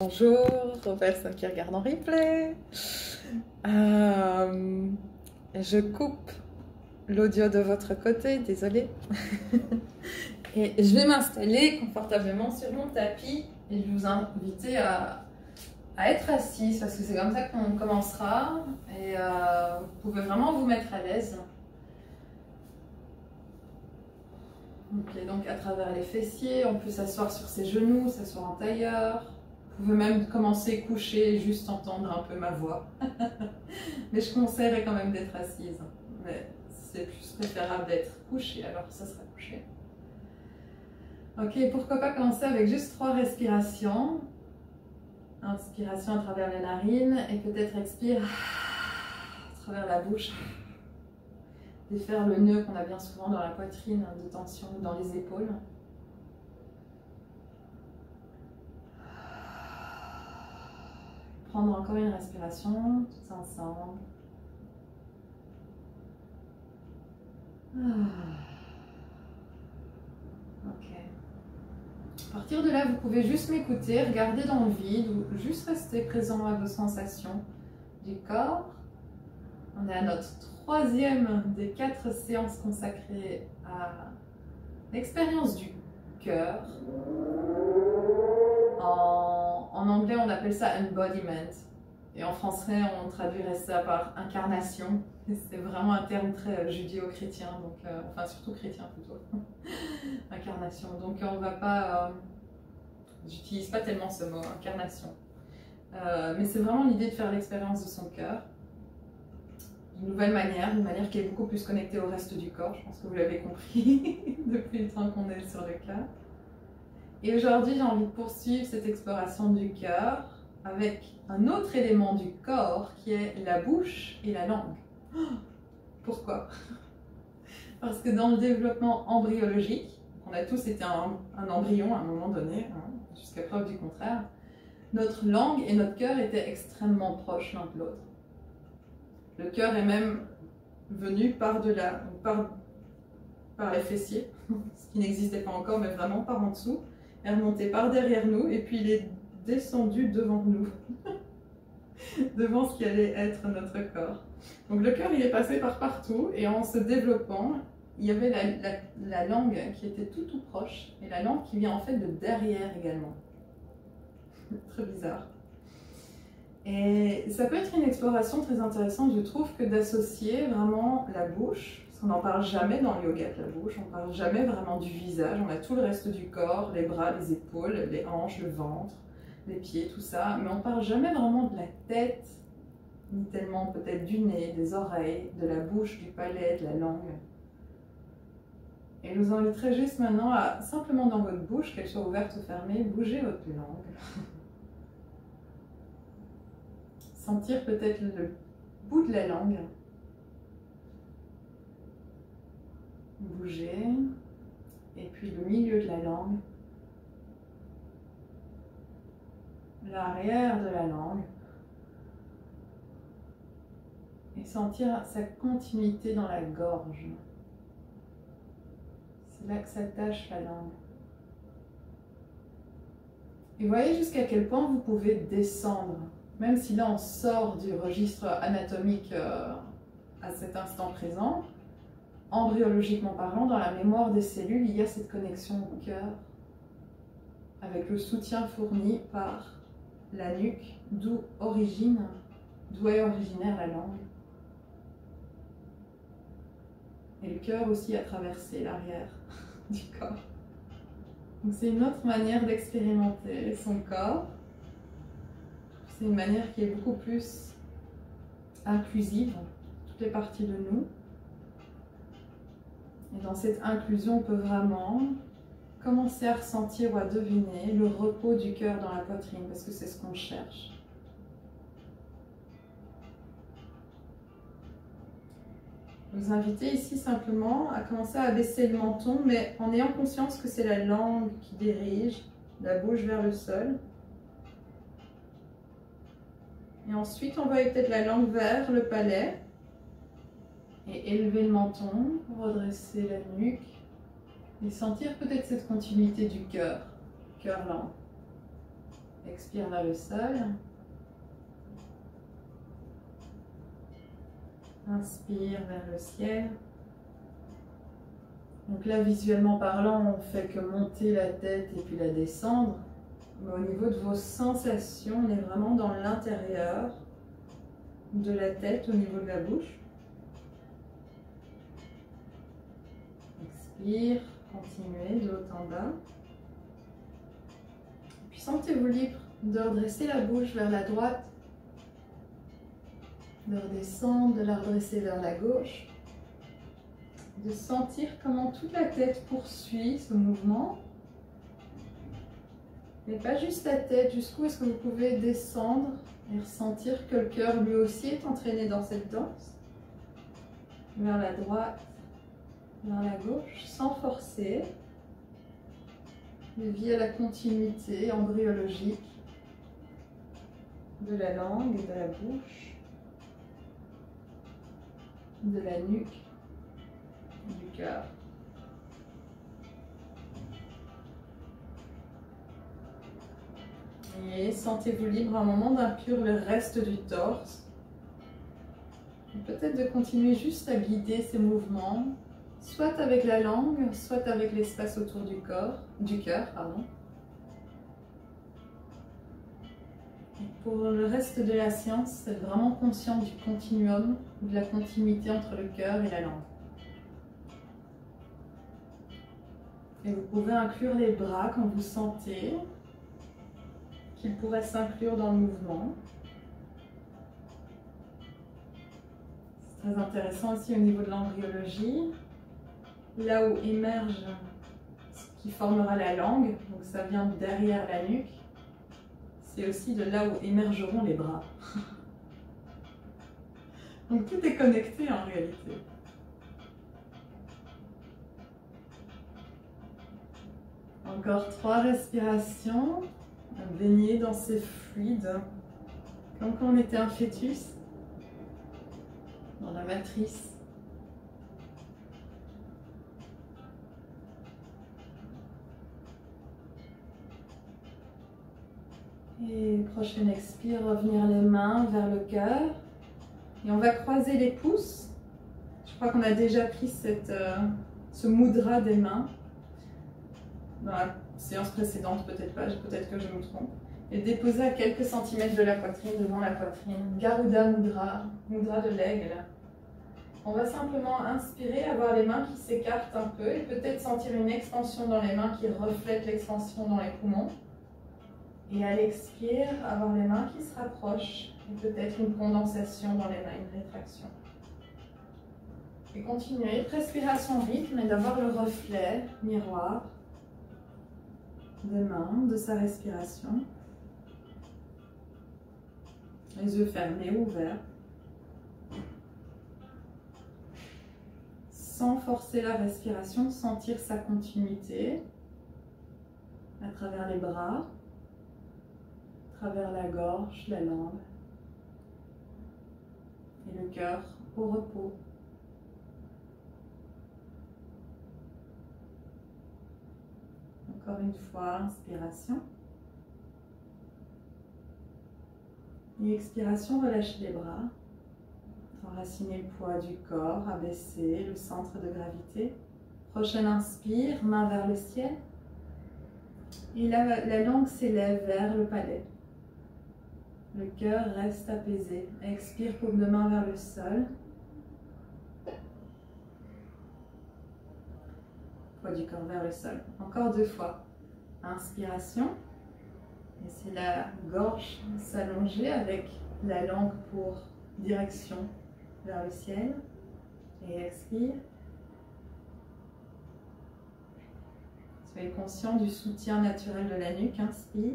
Bonjour aux personnes qui regardent en replay. Je coupe l'audio de votre côté, désolée. Et je vais m'installer confortablement sur mon tapis et je vais vous inviter à être assise parce que c'est comme ça qu'on commencera et vous pouvez vraiment vous mettre à l'aise. Ok, donc à travers les fessiers, on peut s'asseoir sur ses genoux, s'asseoir en tailleur. Vous pouvez même commencer couché et juste entendre un peu ma voix. Mais je conseillerais quand même d'être assise. Mais c'est plus préférable d'être couché, alors ça sera couché. Ok, pourquoi pas commencer avec juste 3 respirations. Inspiration à travers les narines et peut-être expire à travers la bouche. Défaire le nœud qu'on a bien souvent dans la poitrine de tension ou dans les épaules. Prendre encore une respiration, tous ensemble. Ok. À partir de là, vous pouvez juste m'écouter, regarder dans le vide ou juste rester présent à vos sensations du corps. On est à notre 3e des 4 séances consacrées à l'expérience du cœur. En anglais, on appelle ça embodiment. Et en français, on traduirait ça par incarnation. C'est vraiment un terme très judéo-chrétien, donc enfin surtout chrétien plutôt. Incarnation. Donc on va pas, j'utilise pas tellement ce mot, incarnation. Mais c'est vraiment l'idée de faire l'expérience de son cœur. D'une nouvelle manière, une manière qui est beaucoup plus connectée au reste du corps. Je pense que vous l'avez compris depuis le temps qu'on est sur le cœur. Et aujourd'hui, j'ai envie de poursuivre cette exploration du cœur avec un autre élément du corps qui est la bouche et la langue. Pourquoi? Parce que dans le développement embryologique, on a tous été un embryon à un moment donné, hein, jusqu'à preuve du contraire, notre langue et notre cœur étaient extrêmement proches l'un de l'autre. Le cœur est même venu par-delà, par les fessiers, ce qui n'existait pas encore, mais vraiment par en dessous, est remonté par derrière nous et puis il est descendu devant nous, devant ce qui allait être notre corps. Donc le cœur, il est passé par partout et en se développant, il y avait la langue qui était tout proche et la langue qui vient en fait de derrière également. Très bizarre. Et ça peut être une exploration très intéressante, je trouve, que d'associer vraiment la bouche, parce qu'on n'en parle jamais dans le yoga de la bouche, on ne parle jamais vraiment du visage, on a tout le reste du corps, les bras, les épaules, les hanches, le ventre, les pieds, tout ça, mais on ne parle jamais vraiment de la tête, ni tellement peut-être du nez, des oreilles, de la bouche, du palais, de la langue. Et je vous inviterai juste maintenant à, simplement dans votre bouche, qu'elle soit ouverte ou fermée, bouger votre langue. Sentir peut-être le bout de la langue. Bouger. Et puis le milieu de la langue. L'arrière de la langue. Et sentir sa continuité dans la gorge. C'est là que s'attache la langue. Et voyez jusqu'à quel point vous pouvez descendre. Même si là on sort du registre anatomique à cet instant présent, embryologiquement parlant, dans la mémoire des cellules, il y a cette connexion au cœur avec le soutien fourni par la nuque, d'où est originaire la langue. Et le cœur aussi a traversé l'arrière du corps. Donc c'est une autre manière d'expérimenter son corps. C'est une manière qui est beaucoup plus inclusive, toutes les parties de nous. Et dans cette inclusion, on peut vraiment commencer à ressentir ou à deviner le repos du cœur dans la poitrine, parce que c'est ce qu'on cherche. Vous invitez ici simplement à commencer à baisser le menton, mais en ayant conscience que c'est la langue qui dirige la bouche vers le sol. Et ensuite, on va peut-être la langue vers le palais et élever le menton, redresser la nuque et sentir peut-être cette continuité du cœur, cœur-langue. Expire vers le sol. Inspire vers le ciel. Donc là, visuellement parlant, on fait que monter la tête et puis la descendre. Mais au niveau de vos sensations, on est vraiment dans l'intérieur de la tête, au niveau de la bouche. Expire, continuez de haut en bas. Puis sentez-vous libre de redresser la bouche vers la droite, de redescendre, de la redresser vers la gauche, de sentir comment toute la tête poursuit ce mouvement. Mais pas juste la tête, jusqu'où est-ce que vous pouvez descendre et ressentir que le cœur lui aussi est entraîné dans cette danse. Vers la droite, vers la gauche, sans forcer. Mais via la continuité embryologique de la langue et de la bouche, de la nuque, du cœur. Et sentez-vous libre à un moment d'inclure le reste du torse. Peut-être de continuer juste à guider ces mouvements, soit avec la langue, soit avec l'espace autour du cœur, pardon. Et pour le reste de la séance, c'est vraiment conscient du continuum, de la continuité entre le cœur et la langue. Et vous pouvez inclure les bras quand vous sentez qu'ils pourraient s'inclure dans le mouvement. C'est très intéressant aussi au niveau de l'embryologie. Là où émerge ce qui formera la langue, donc ça vient derrière la nuque, c'est aussi de là où émergeront les bras. Donc tout est connecté en réalité. Encore 3 respirations, baigner dans ces fluides, comme quand on était un fœtus, dans la matrice. Et prochaine expire, revenir les mains vers le cœur. Et on va croiser les pouces. Je crois qu'on a déjà pris ce mudra des mains. Dans la séance précédente, peut-être pas, peut-être que je me trompe. Et déposer à quelques centimètres de la poitrine, devant la poitrine. Garuda Mudra, mudra de l'aigle. On va simplement inspirer, avoir les mains qui s'écartent un peu et peut-être sentir une expansion dans les mains qui reflète l'expansion dans les poumons. Et à l'expire, avoir les mains qui se rapprochent et peut-être une condensation dans les mains, une rétraction. Et continuer, respirer à son rythme et d'avoir le reflet, miroir, des mains, de sa respiration. Les yeux fermés ou ouverts. Sans forcer la respiration, sentir sa continuité à travers les bras, à travers la gorge, la langue et le cœur au repos. Encore une fois, inspiration. Et expiration, relâchez les bras. Enraciner le poids du corps, abaisser le centre de gravité. Prochaine inspire, main vers le ciel. Et la langue s'élève vers le palais. Le cœur reste apaisé. Expire, paume de main vers le sol. Poids du corps vers le sol. Encore 2 fois. Inspiration. Et c'est la gorge s'allonger avec la langue pour direction vers le ciel. Et expire. Soyez conscient du soutien naturel de la nuque. Inspire.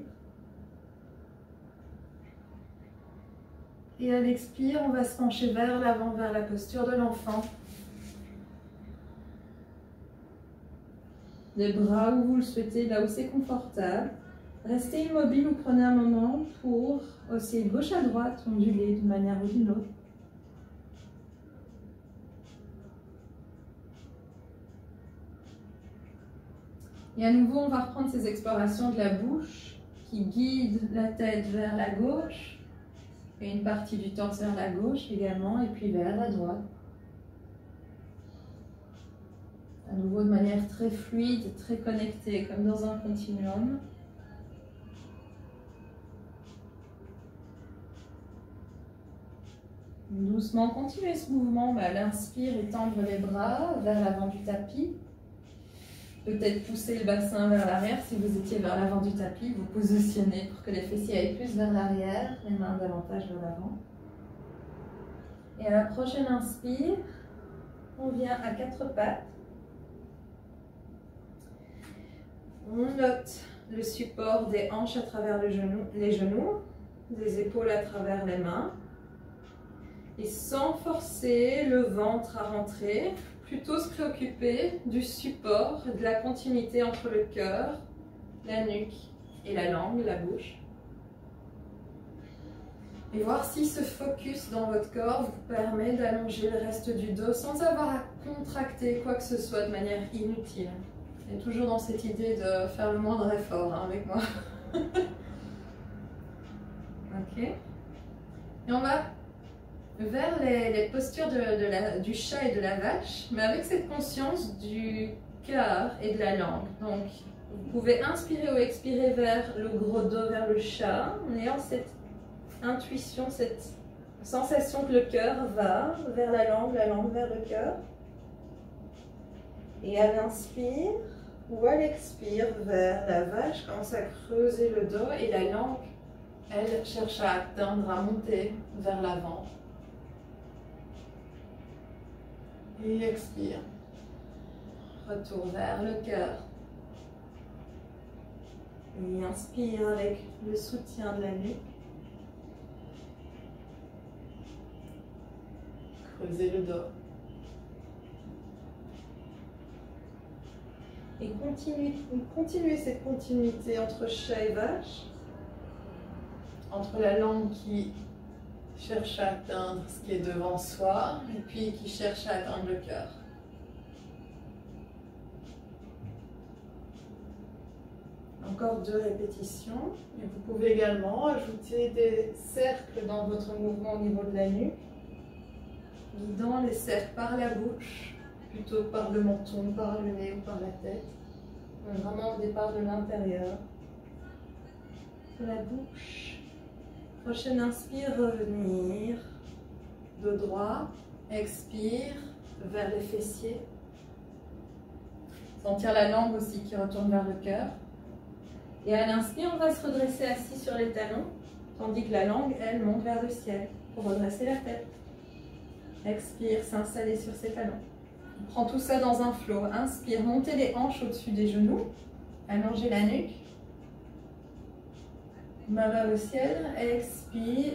Et à l'expire, on va se pencher vers l'avant, vers la posture de l'enfant. Les bras où vous le souhaitez, là où c'est confortable. Restez immobile ou prenez un moment pour osciller de gauche à droite, onduler d'une manière ou d'une autre. Et à nouveau, on va reprendre ces explorations de la bouche qui guide la tête vers la gauche et une partie du torse vers la gauche également et puis vers la droite. À nouveau de manière très fluide, très connectée, comme dans un continuum. Doucement, continuez ce mouvement. L'inspire, étendre les bras vers l'avant du tapis. Peut-être pousser le bassin vers l'arrière. Si vous étiez vers l'avant du tapis, vous positionnez pour que les fessiers aillent plus vers l'arrière, les mains davantage vers l'avant. Et à la prochaine inspire, on vient à quatre pattes. On note le support des hanches à travers les genoux, des épaules à travers les mains. Et sans forcer le ventre à rentrer, plutôt se préoccuper du support, de la continuité entre le cœur, la nuque et la langue, la bouche. Et voir si ce focus dans votre corps vous permet d'allonger le reste du dos sans avoir à contracter quoi que ce soit de manière inutile. Et toujours dans cette idée de faire le moindre effort avec moi. Ok. Et on va vers les postures du chat et de la vache, mais avec cette conscience du cœur et de la langue. Donc, vous pouvez inspirer ou expirer vers le gros dos, vers le chat, en ayant cette intuition, cette sensation que le cœur va vers la langue vers le cœur. Et à l'inspire ou à l'expire vers la vache, commence à creuser le dos et la langue, elle cherche à atteindre, à monter vers l'avant. Et expire. Retour vers le cœur. Et inspire avec le soutien de la nuque. Creusez le dos. Et continuez cette continuité entre chat et vache. Entre la langue qui cherche à atteindre ce qui est devant soi et puis qui cherche à atteindre le cœur. Encore 2 répétitions. Et vous pouvez également ajouter des cercles dans votre mouvement au niveau de la nuque, guidant les cercles par la bouche, plutôt que par le menton, par le nez ou par la tête. Vraiment au départ de l'intérieur. De la bouche. Prochaine inspire, revenir, dos droit, expire vers les fessiers. Sentir la langue aussi qui retourne vers le cœur. Et à l'inspire, on va se redresser assis sur les talons, tandis que la langue, elle, monte vers le ciel pour redresser la tête. Expire, s'installer sur ses talons. On prend tout ça dans un flot. Inspire, montez les hanches au-dessus des genoux, allongez la nuque. Main vers le ciel, expire,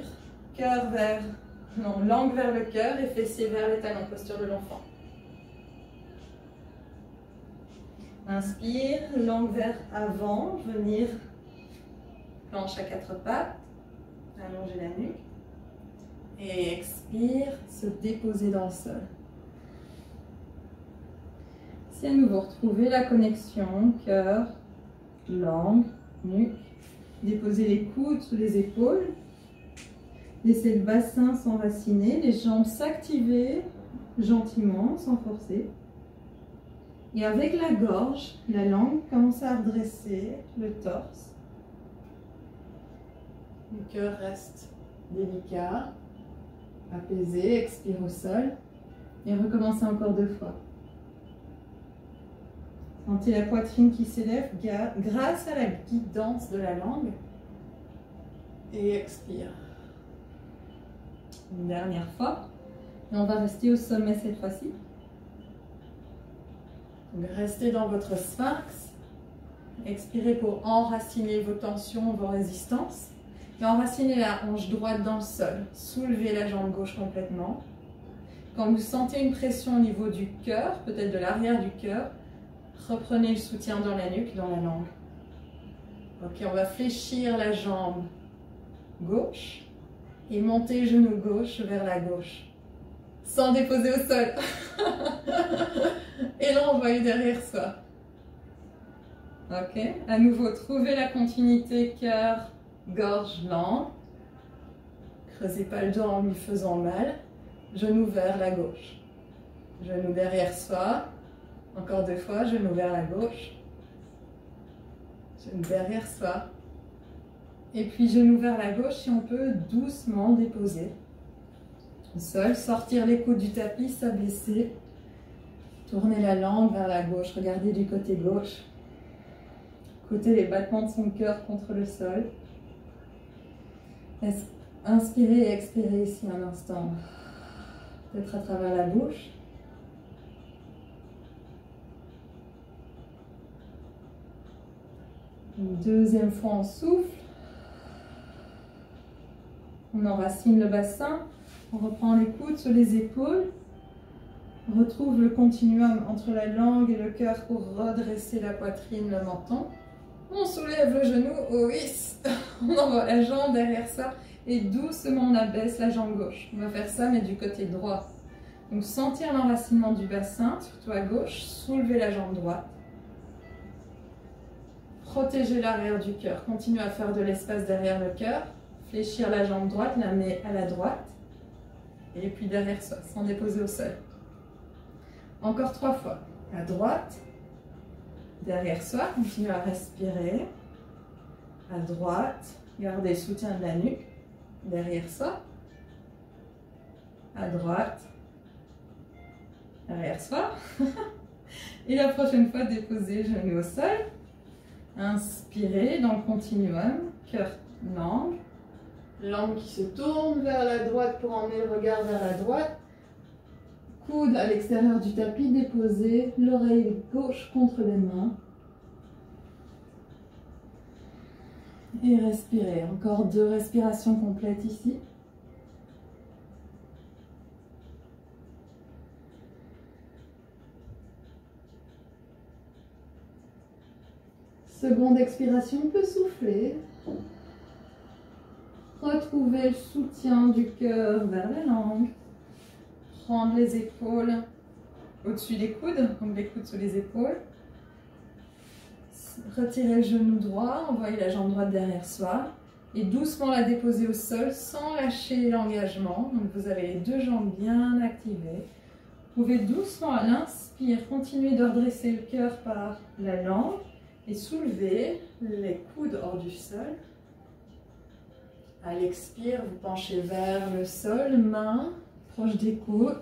langue vers le cœur et fessiers vers les talons, posture de l'enfant. Inspire, langue vers avant, venir, planche à 4 pattes, allonger la nuque. Et expire, se déposer dans le sol. Si à nouveau retrouvez la connexion, cœur, langue, nuque. Déposez les coudes sous les épaules. Laissez le bassin s'enraciner, les jambes s'activer gentiment, sans forcer. Et avec la gorge, la langue commence à redresser le torse. Le cœur reste délicat, apaisé, expire au sol. Et recommencez encore 2 fois. Sentez la poitrine qui s'élève grâce à la guidance de la langue. Et expire. Une dernière fois. Et on va rester au sommet cette fois-ci. Restez dans votre sphinx. Expirez pour enraciner vos tensions, vos résistances. Et enracinez la hanche droite dans le sol. Soulevez la jambe gauche complètement. Quand vous sentez une pression au niveau du cœur, peut-être de l'arrière du cœur, reprenez le soutien dans la nuque, dans la langue. Ok, on va fléchir la jambe gauche et monter le genou gauche vers la gauche. Sans déposer au sol. Et là, on va aller derrière soi. Ok, à nouveau, trouvez la continuité cœur, gorge, langue. Creusez pas le dos en lui faisant mal. Genou vers la gauche. Genou derrière soi. Encore 2 fois, genou vers la gauche. Genou derrière soi. Et puis genou vers la gauche, si on peut doucement déposer. Au sol, sortir les coudes du tapis, s'abaisser. Tournez la langue vers la gauche, regardez du côté gauche. Écoutez les battements de son cœur contre le sol. Inspirez et expirez ici un instant. Peut-être à travers la bouche. Une deuxième fois, on souffle. On enracine le bassin. On reprend les coudes sur les épaules. On retrouve le continuum entre la langue et le cœur pour redresser la poitrine, le menton. On soulève le genou, oui. On envoie la jambe derrière ça et doucement on abaisse la jambe gauche. On va faire ça mais du côté droit. Donc sentir l'enracinement du bassin, surtout à gauche, soulever la jambe droite. Protéger l'arrière du cœur, continuer à faire de l'espace derrière le cœur. Fléchir la jambe droite, la main à la droite. Et puis derrière soi, sans déposer au sol. Encore 3 fois. À droite. Derrière soi, continuez à respirer. À droite, gardez le soutien de la nuque. Derrière soi. À droite. Derrière soi. Et la prochaine fois, déposez genou au sol. Inspirez dans le continuum. Cœur, langue. Langue qui se tourne vers la droite pour emmener le regard vers la droite. Coude à l'extérieur du tapis, déposez l'oreille gauche contre les mains. Et respirez. Encore 2 respirations complètes ici. Seconde expiration, on peut souffler. Retrouvez le soutien du cœur vers la langue. Prendre les épaules au-dessus des coudes, donc les coudes sous les épaules. Retirez le genou droit, envoyez la jambe droite derrière soi et doucement la déposer au sol sans lâcher l'engagement. Donc vous avez les 2 jambes bien activées. Vous pouvez doucement à l'inspire continuer de redresser le cœur par la langue et soulever les coudes hors du sol. À l'expire, vous penchez vers le sol, mains proches des coudes,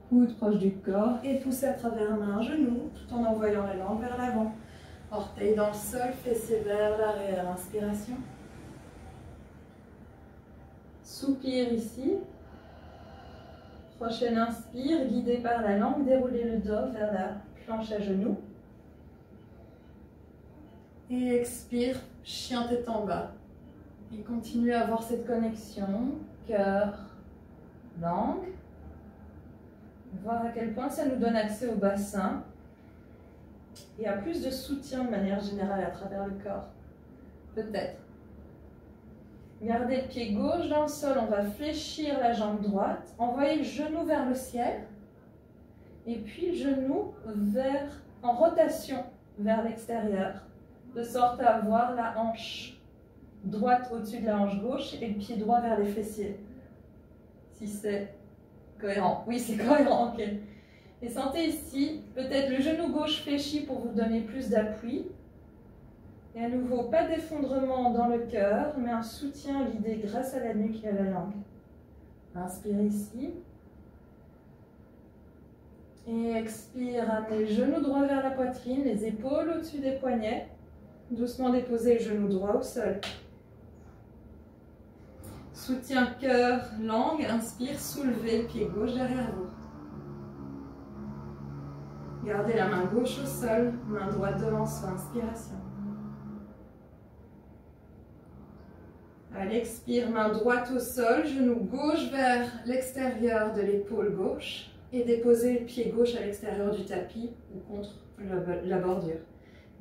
coudes proches du corps et poussez à travers main, genou, tout en envoyant la langue vers l'avant. Orteils dans le sol, fessiers vers l'arrière, inspiration. Soupir ici. Prochaine inspire, guidé par la langue, déroulez le dos vers la planche à genoux. Et expire, chien tête en bas. Et continuez à avoir cette connexion, cœur, langue. Voir à quel point ça nous donne accès au bassin. Et à plus de soutien de manière générale à travers le corps. Peut-être. Gardez le pied gauche dans le sol, on va fléchir la jambe droite. Envoyez le genou vers le ciel. Et puis le genou en rotation vers l'extérieur. De sorte à avoir la hanche droite au-dessus de la hanche gauche et le pied droit vers les fessiers. Si c'est cohérent. Oui, c'est cohérent, ok. Et sentez ici, peut-être le genou gauche fléchi pour vous donner plus d'appui. Et à nouveau, pas d'effondrement dans le cœur, mais un soutien guidé grâce à la nuque et à la langue. Inspire ici. Et expire, amenez le genou droit vers la poitrine, les épaules au-dessus des poignets. Doucement déposez le genou droit au sol. Soutien cœur, langue, inspire, soulevez le pied gauche derrière vous. Gardez la main gauche au sol, main droite devant soi, inspiration. À l'expire, main droite au sol, genou gauche vers l'extérieur de l'épaule gauche et déposez le pied gauche à l'extérieur du tapis ou contre la bordure.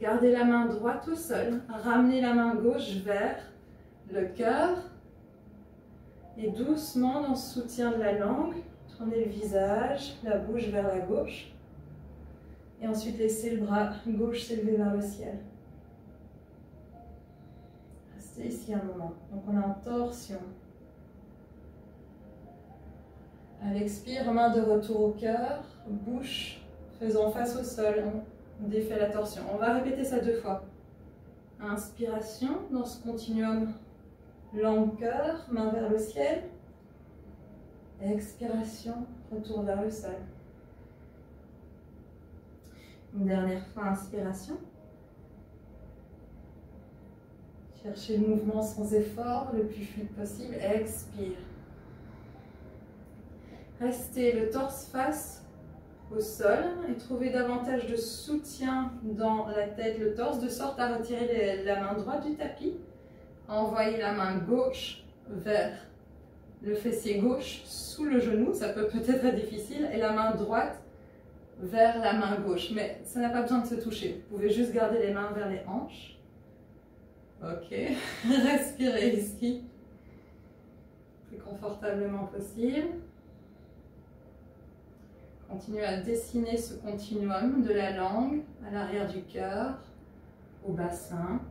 Gardez la main droite au sol, ramenez la main gauche vers le cœur et doucement dans le soutien de la langue, tournez le visage, la bouche vers la gauche et ensuite laissez le bras gauche s'élever vers le ciel. Restez ici un moment. Donc on est en torsion. À l'expire, main de retour au cœur, bouche faisant face au sol. On défait la torsion. On va répéter ça 2 fois. Inspiration dans ce continuum. Langue, cœur, main vers le ciel. Expiration, retour vers le sol. Une dernière fois, inspiration. Cherchez le mouvement sans effort, le plus fluide possible. Expire. Restez le torse face au sol et trouvez davantage de soutien dans la tête, le torse, de sorte à retirer la main droite du tapis. Envoyez la main gauche vers le fessier gauche sous le genou, ça peut peut-être être difficile, et la main droite vers la main gauche. Mais ça n'a pas besoin de se toucher. Vous pouvez juste garder les mains vers les hanches. Ok, respirez ici, plus confortablement possible. Continuez à dessiner ce continuum de la langue à l'arrière du cœur, au bassin.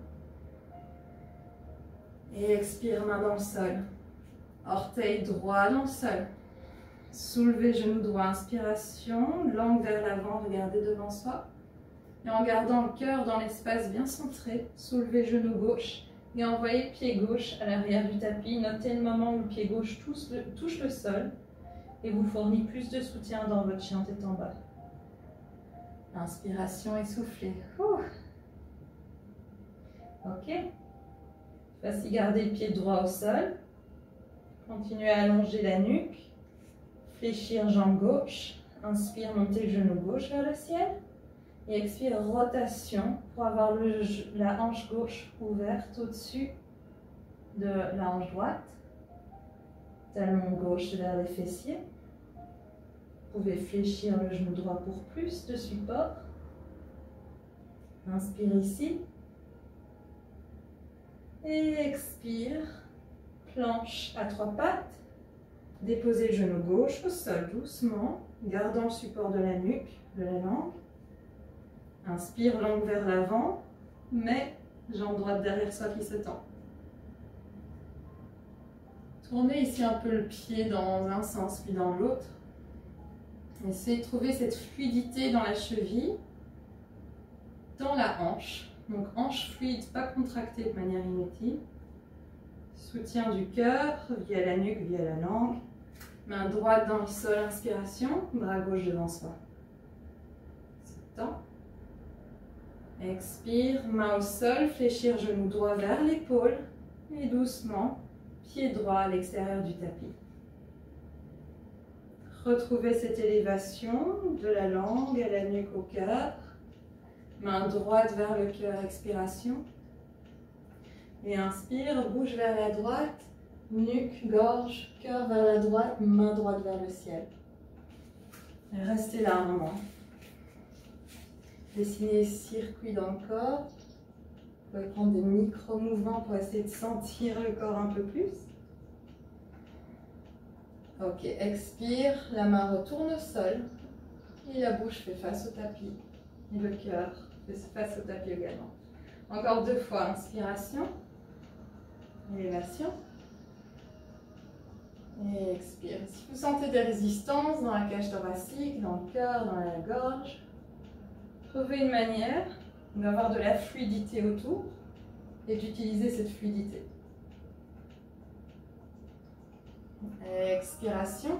Et expire, main dans le sol. Orteil droit dans le sol. Soulevez genou droit, inspiration, langue vers l'avant, regardez devant soi. Et en gardant le cœur dans l'espace bien centré, soulevez genou gauche et envoyez pied gauche à l'arrière du tapis. Notez le moment où le pied gauche touche le sol et vous fournit plus de soutien dans votre chien tête en bas. Inspiration et soufflez. Ok. Voici, gardez le pied droit au sol. Continuez à allonger la nuque. Fléchir jambe gauche. Inspire, montez le genou gauche vers le ciel. Et expire, rotation pour avoir la hanche gauche ouverte au-dessus de la hanche droite. Talon gauche vers les fessiers. Vous pouvez fléchir le genou droit pour plus de support. Inspire ici. Et expire, planche à 3 pattes. Déposez le genou gauche au sol doucement, gardant le support de la nuque, de la langue. Inspire, langue vers l'avant, mais jambe droite derrière soi qui se tend. Tournez ici un peu le pied dans un sens puis dans l'autre. Essayez de trouver cette fluidité dans la cheville, dans la hanche. Donc hanche fluide, pas contractée de manière inutile. Soutien du cœur via la nuque, via la langue. Main droite dans le sol, inspiration. Bras gauche devant soi. Se tend. Expire, main au sol, fléchir genou droit vers l'épaule. Et doucement, pied droit à l'extérieur du tapis. Retrouvez cette élévation de la langue à la nuque au cœur. Main droite vers le cœur, expiration. Et inspire, bouge vers la droite, nuque, gorge, cœur vers la droite, main droite vers le ciel. Et restez là un moment. Dessinez circuit dans le corps. Vous pouvez prendre des micro-mouvements pour essayer de sentir le corps un peu plus. Ok, expire, la main retourne au sol et la bouche fait face au tapis. Et le cœur fait face au tapis également. Encore 2 fois, inspiration, élévation. Et expire. Si vous sentez des résistances dans la cage thoracique, dans le cœur, dans la gorge, trouvez une manière d'avoir de la fluidité autour et d'utiliser cette fluidité. Expiration.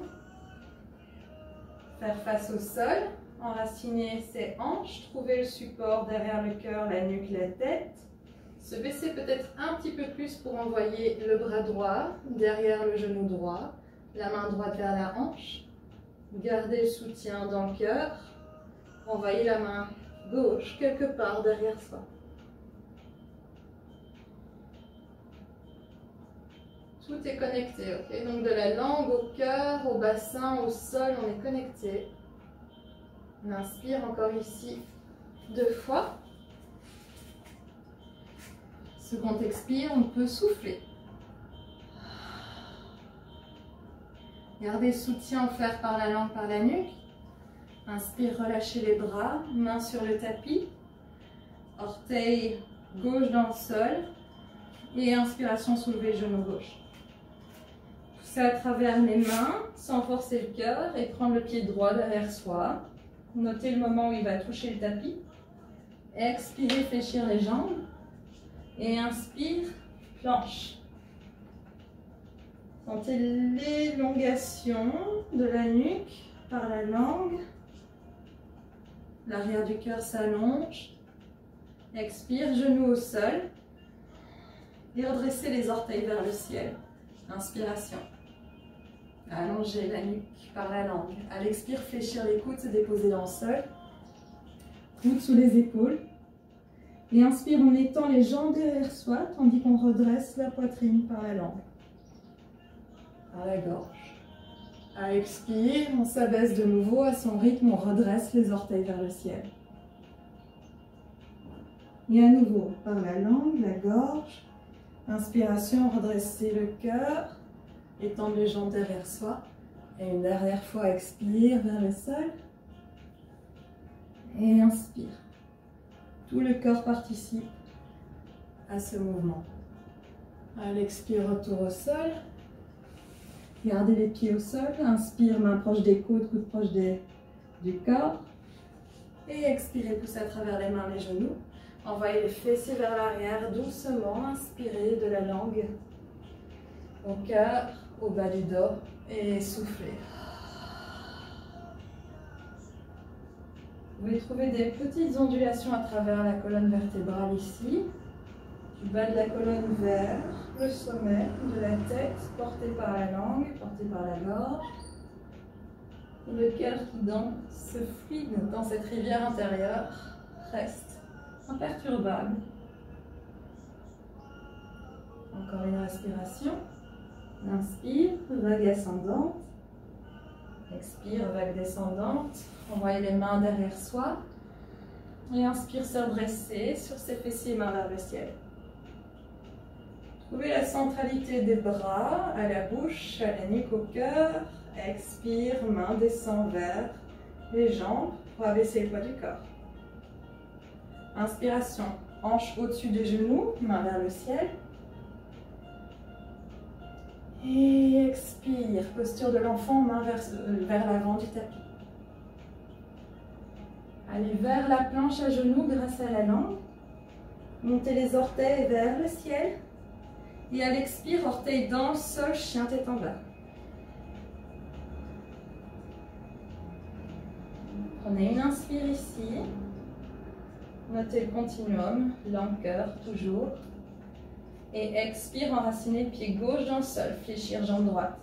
Faire face au sol. Enraciner ses hanches. Trouver le support derrière le cœur, la nuque, la tête. Se baisser peut-être un petit peu plus pour envoyer le bras droit derrière le genou droit. La main droite vers la hanche. Gardez le soutien dans le cœur. Envoyez la main gauche quelque part derrière soi. Tout est connecté, ok? Donc de la langue au cœur, au bassin, au sol, on est connecté. On inspire encore ici 2 fois. Second expire, on peut souffler. Gardez le soutien offert par la langue, par la nuque. Inspire, relâchez les bras, main sur le tapis. Orteil gauche dans le sol. Et inspiration, soulevez le genou gauche. Poussez à travers les mains sans forcer le cœur et prendre le pied droit derrière soi. Notez le moment où il va toucher le tapis. Expirez, fléchir les jambes. Et inspire, planche. Sentez l'élongation de la nuque par la langue. L'arrière du cœur s'allonge. Expire, genou au sol. Et redressez les orteils vers le ciel. Inspiration. Allongez la nuque par la langue. À l'expire, fléchir les coudes, se déposer dans le sol. Coudes sous les épaules. Et inspire, on étend les jambes derrière soi, tandis qu'on redresse la poitrine par la langue. Par la gorge. À expire, on s'abaisse de nouveau à son rythme, on redresse les orteils vers le ciel. Et à nouveau, par la langue, la gorge. Inspiration, redresser le cœur, étendre les jambes derrière soi. Et une dernière fois, expire vers le sol. Et inspire. Tout le corps participe à ce mouvement. À l'expire, retour au sol. Gardez les pieds au sol. Inspire, main proche des coudes, coude proche du corps. Et expirez, poussez à travers les mains, les genoux. Envoyez les fessiers vers l'arrière doucement. Inspirez de la langue au cœur, au bas du dos. Et soufflez. Vous pouvez trouver des petites ondulations à travers la colonne vertébrale ici. Du bas de la colonne vers le sommet de la tête, porté par la langue, porté par la gorge. Et le cœur qui danse fluide dans cette rivière intérieure reste imperturbable. Encore une respiration. Inspire, vague ascendante. Expire, vague descendante. Envoyez les mains derrière soi. Et inspire, se redresser sur ses fessiers, mains vers le ciel. Trouvez la centralité des bras à la bouche, à la nuque, au cœur. Expire, main descend vers les jambes pour abaisser le poids du corps. Inspiration, hanche au-dessus des genoux, main vers le ciel. Et expire, posture de l'enfant, main vers l'avant du tapis. Allez vers la planche à genoux grâce à la langue. Montez les orteils vers le ciel. Et à l'expire, orteils dans le sol, chien tête en bas. Prenez une inspire ici. Notez le continuum, lenteur toujours. Et expire, enraciner le pied gauche dans le sol, fléchir jambe droite.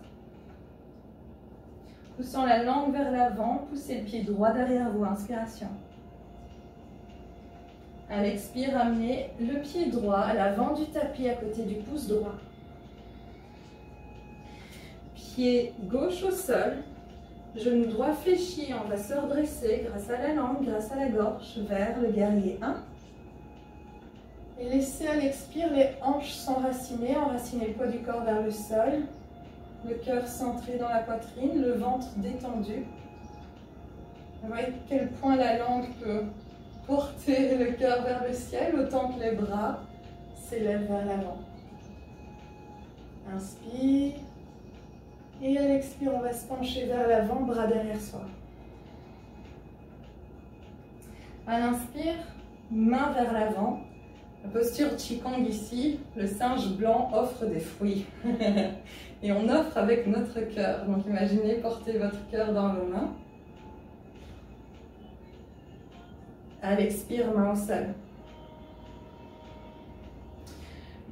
Poussant la langue vers l'avant, poussez le pied droit derrière vous, inspiration. À l'expire, amenez le pied droit à l'avant du tapis à côté du pouce droit. Pied gauche au sol, genou droit fléchi, on va se redresser grâce à la langue, grâce à la gorge, vers le guerrier 1. Et laissez à l'expire les hanches s'enraciner, enraciner le poids du corps vers le sol, le cœur centré dans la poitrine, le ventre détendu. Vous voyez à quel point la langue peut porter le cœur vers le ciel, autant que les bras s'élèvent vers l'avant. Inspire. Et à l'expire, on va se pencher vers l'avant, bras derrière soi. À l'inspire, main vers l'avant. La posture Qigong ici, le singe blanc offre des fruits. Et on offre avec notre cœur. Donc imaginez porter votre cœur dans vos mains. À l'expire, main au sol.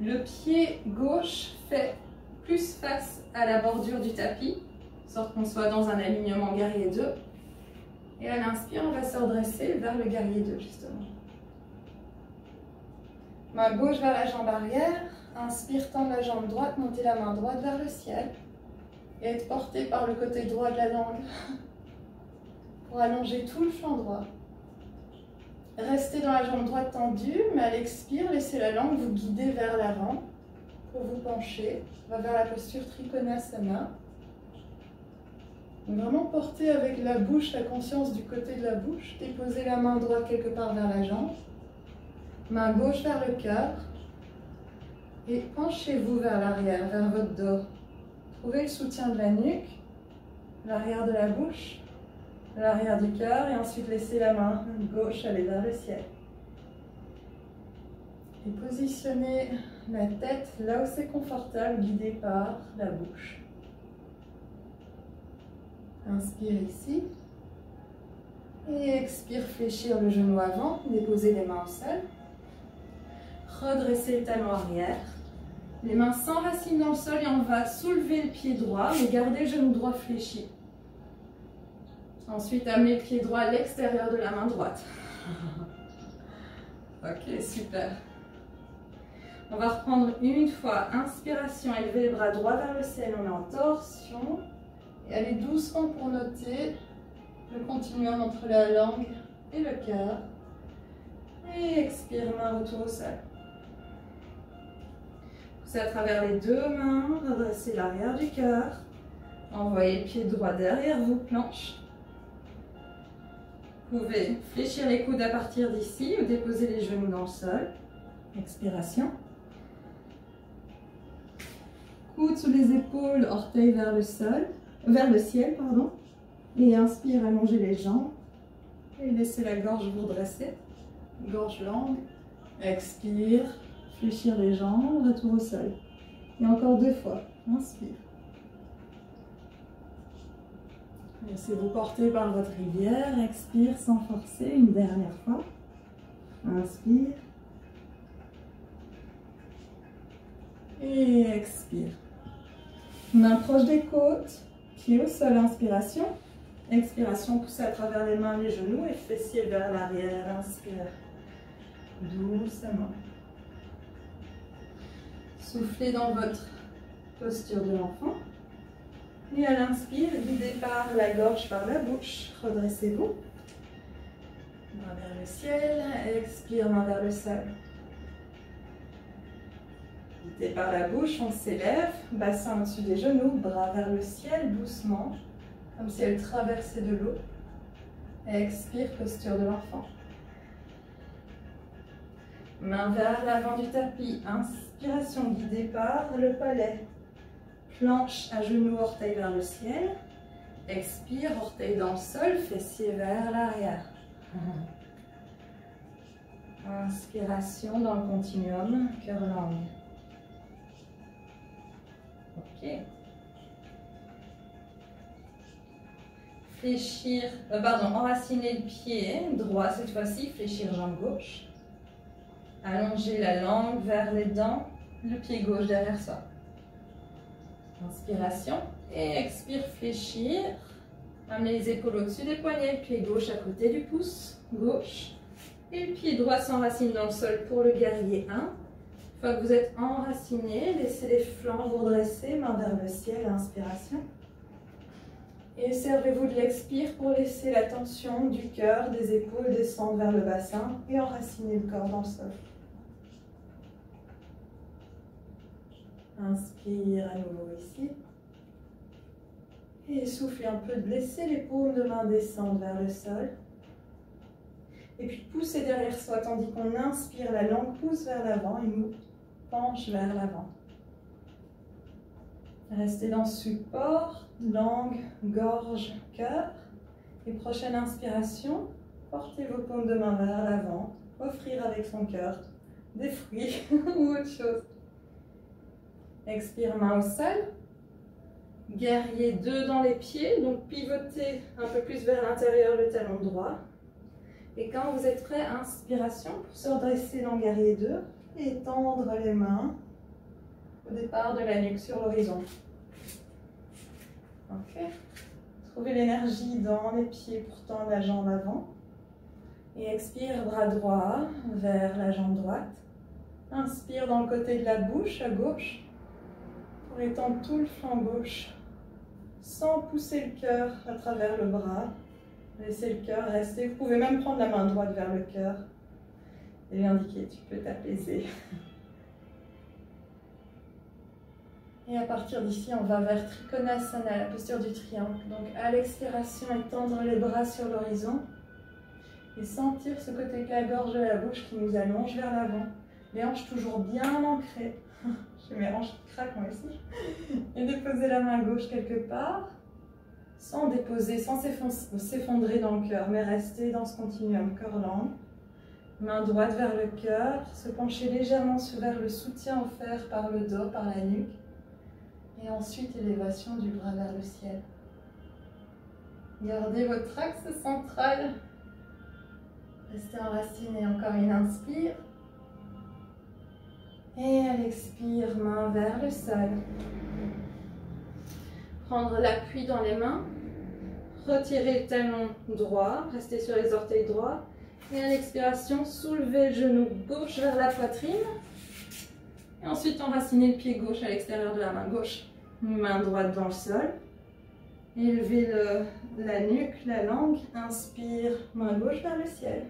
Le pied gauche fait plus face à la bordure du tapis, de sorte qu'on soit dans un alignement guerrier 2. Et à l'inspire, on va se redresser vers le guerrier 2, justement. Main gauche vers la jambe arrière. Inspire, tendre la jambe droite, montez la main droite vers le ciel. Et être porté par le côté droit de la langue pour allonger tout le flanc droit. Restez dans la jambe droite tendue, mais à l'expire, laissez la langue vous guider vers l'avant pour vous pencher. On va vers la posture Trikonasana. Vraiment porter avec la bouche, la conscience du côté de la bouche. Déposez la main droite quelque part vers la jambe. Main gauche vers le cœur. Et penchez-vous vers l'arrière, vers votre dos. Trouvez le soutien de la nuque, l'arrière de la bouche, l'arrière du cœur et ensuite laissez la main gauche aller vers le ciel. Et positionnez la tête là où c'est confortable, guidée par la bouche. Inspire ici. Et expire, fléchir le genou avant, déposer les mains au sol. Redresser le talon arrière. Les mains s'enracinent dans le sol et on va soulever le pied droit, mais garder le genou droit fléchi. Ensuite, amener le pied droit à l'extérieur de la main droite. Ok, super. On va reprendre une fois. Inspiration, élever les bras droits vers le ciel, on est en torsion. Et allez doucement pour noter le continuum entre la langue et le cœur. Et expire, main retour au sol. Poussez à travers les deux mains, redressez l'arrière du cœur. Envoyez le pied droit derrière vous, planche. Vous pouvez fléchir les coudes à partir d'ici ou déposer les genoux dans le sol. Expiration. Coude sous les épaules, orteils vers le sol, vers le ciel, pardon. Et inspire, allongez les jambes. Et laissez la gorge vous redresser. Gorge longue. Expire, fléchir les jambes, retour au sol. Et encore deux fois. Inspire. Laissez-vous porter par votre rivière. Expire sans forcer. Une dernière fois. Inspire. Et expire. Main proche des côtes. Pied au sol. Inspiration. Expiration. Poussez à travers les mains, les genoux et fessiers vers l'arrière. Inspire. Doucement. Soufflez dans votre posture de l'enfant. Et à l'inspire, guidez par la gorge, par la bouche. Redressez-vous. Main vers le ciel. Expire, main vers le sol. Guidez par la bouche, on s'élève. Bassin au-dessus des genoux, bras vers le ciel, doucement. Comme si elle traversait de l'eau. Expire, posture de l'enfant. Main vers l'avant du tapis. Inspiration guidée par le palais. Planche à genoux, orteil vers le ciel. Expire, orteil dans le sol, fessier vers l'arrière. Inspiration dans le continuum, cœur-langue. Ok. Fléchir, enraciner le pied droit cette fois-ci, fléchir jambe gauche. Allonger la langue vers les dents, le pied gauche derrière soi. Inspiration et expire, fléchir. Amenez les épaules au-dessus des poignets, le pied gauche à côté du pouce gauche. Et le pied droit s'enracine dans le sol pour le guerrier 1. Une fois que vous êtes enraciné, laissez les flancs vous redresser, main vers le ciel, inspiration. Et servez-vous de l'expire pour laisser la tension du cœur, des épaules descendre vers le bassin et enraciner le corps dans le sol. Inspire à nouveau ici. Et soufflez un peu, laissez les paumes de main descendre vers le sol. Et puis poussez derrière soi, tandis qu'on inspire, la langue pousse vers l'avant et nous penche vers l'avant. Restez dans ce support, langue, gorge, cœur. Et prochaine inspiration, portez vos paumes de main vers l'avant. Offrir avec son cœur des fruits ou autre chose. Expire, main au sol. Guerrier 2 dans les pieds, donc pivotez un peu plus vers l'intérieur le talon droit. Et quand vous êtes prêt, inspiration pour se redresser dans guerrier 2 et tendre les mains au départ de la nuque sur l'horizon. Ok. Trouvez l'énergie dans les pieds pour tendre la jambe avant. Et expire, bras droit vers la jambe droite. Inspire dans le côté de la bouche à gauche pour étendre tout le flanc gauche sans pousser le cœur à travers le bras. Laissez le cœur rester. Vous pouvez même prendre la main droite vers le cœur et lui indiquer tu peux t'apaiser. Et à partir d'ici, on va vers Trikonasana, la posture du triangle. Donc à l'expiration, étendre les bras sur l'horizon et sentir ce côté de la gorge de la bouche qui nous allonge vers l'avant. Les hanches toujours bien ancrées. J'ai mes hanches qui craquent moi aussi. Et déposer la main gauche quelque part, sans déposer, sans s'effondrer dans le cœur, mais rester dans ce continuum cœur-langue. Main droite vers le cœur, se pencher légèrement vers le soutien offert par le dos, par la nuque. Et ensuite, élévation du bras vers le ciel. Gardez votre axe central. Restez enraciné, encore une inspire. Et à l'expire, main vers le sol. Prendre l'appui dans les mains. Retirer le talon droit, rester sur les orteils droits. Et à l'expiration, soulevez le genou gauche vers la poitrine. Et ensuite, enraciner le pied gauche à l'extérieur de la main gauche. Main droite dans le sol. Élevez la nuque, la langue. Inspire, main gauche vers le ciel.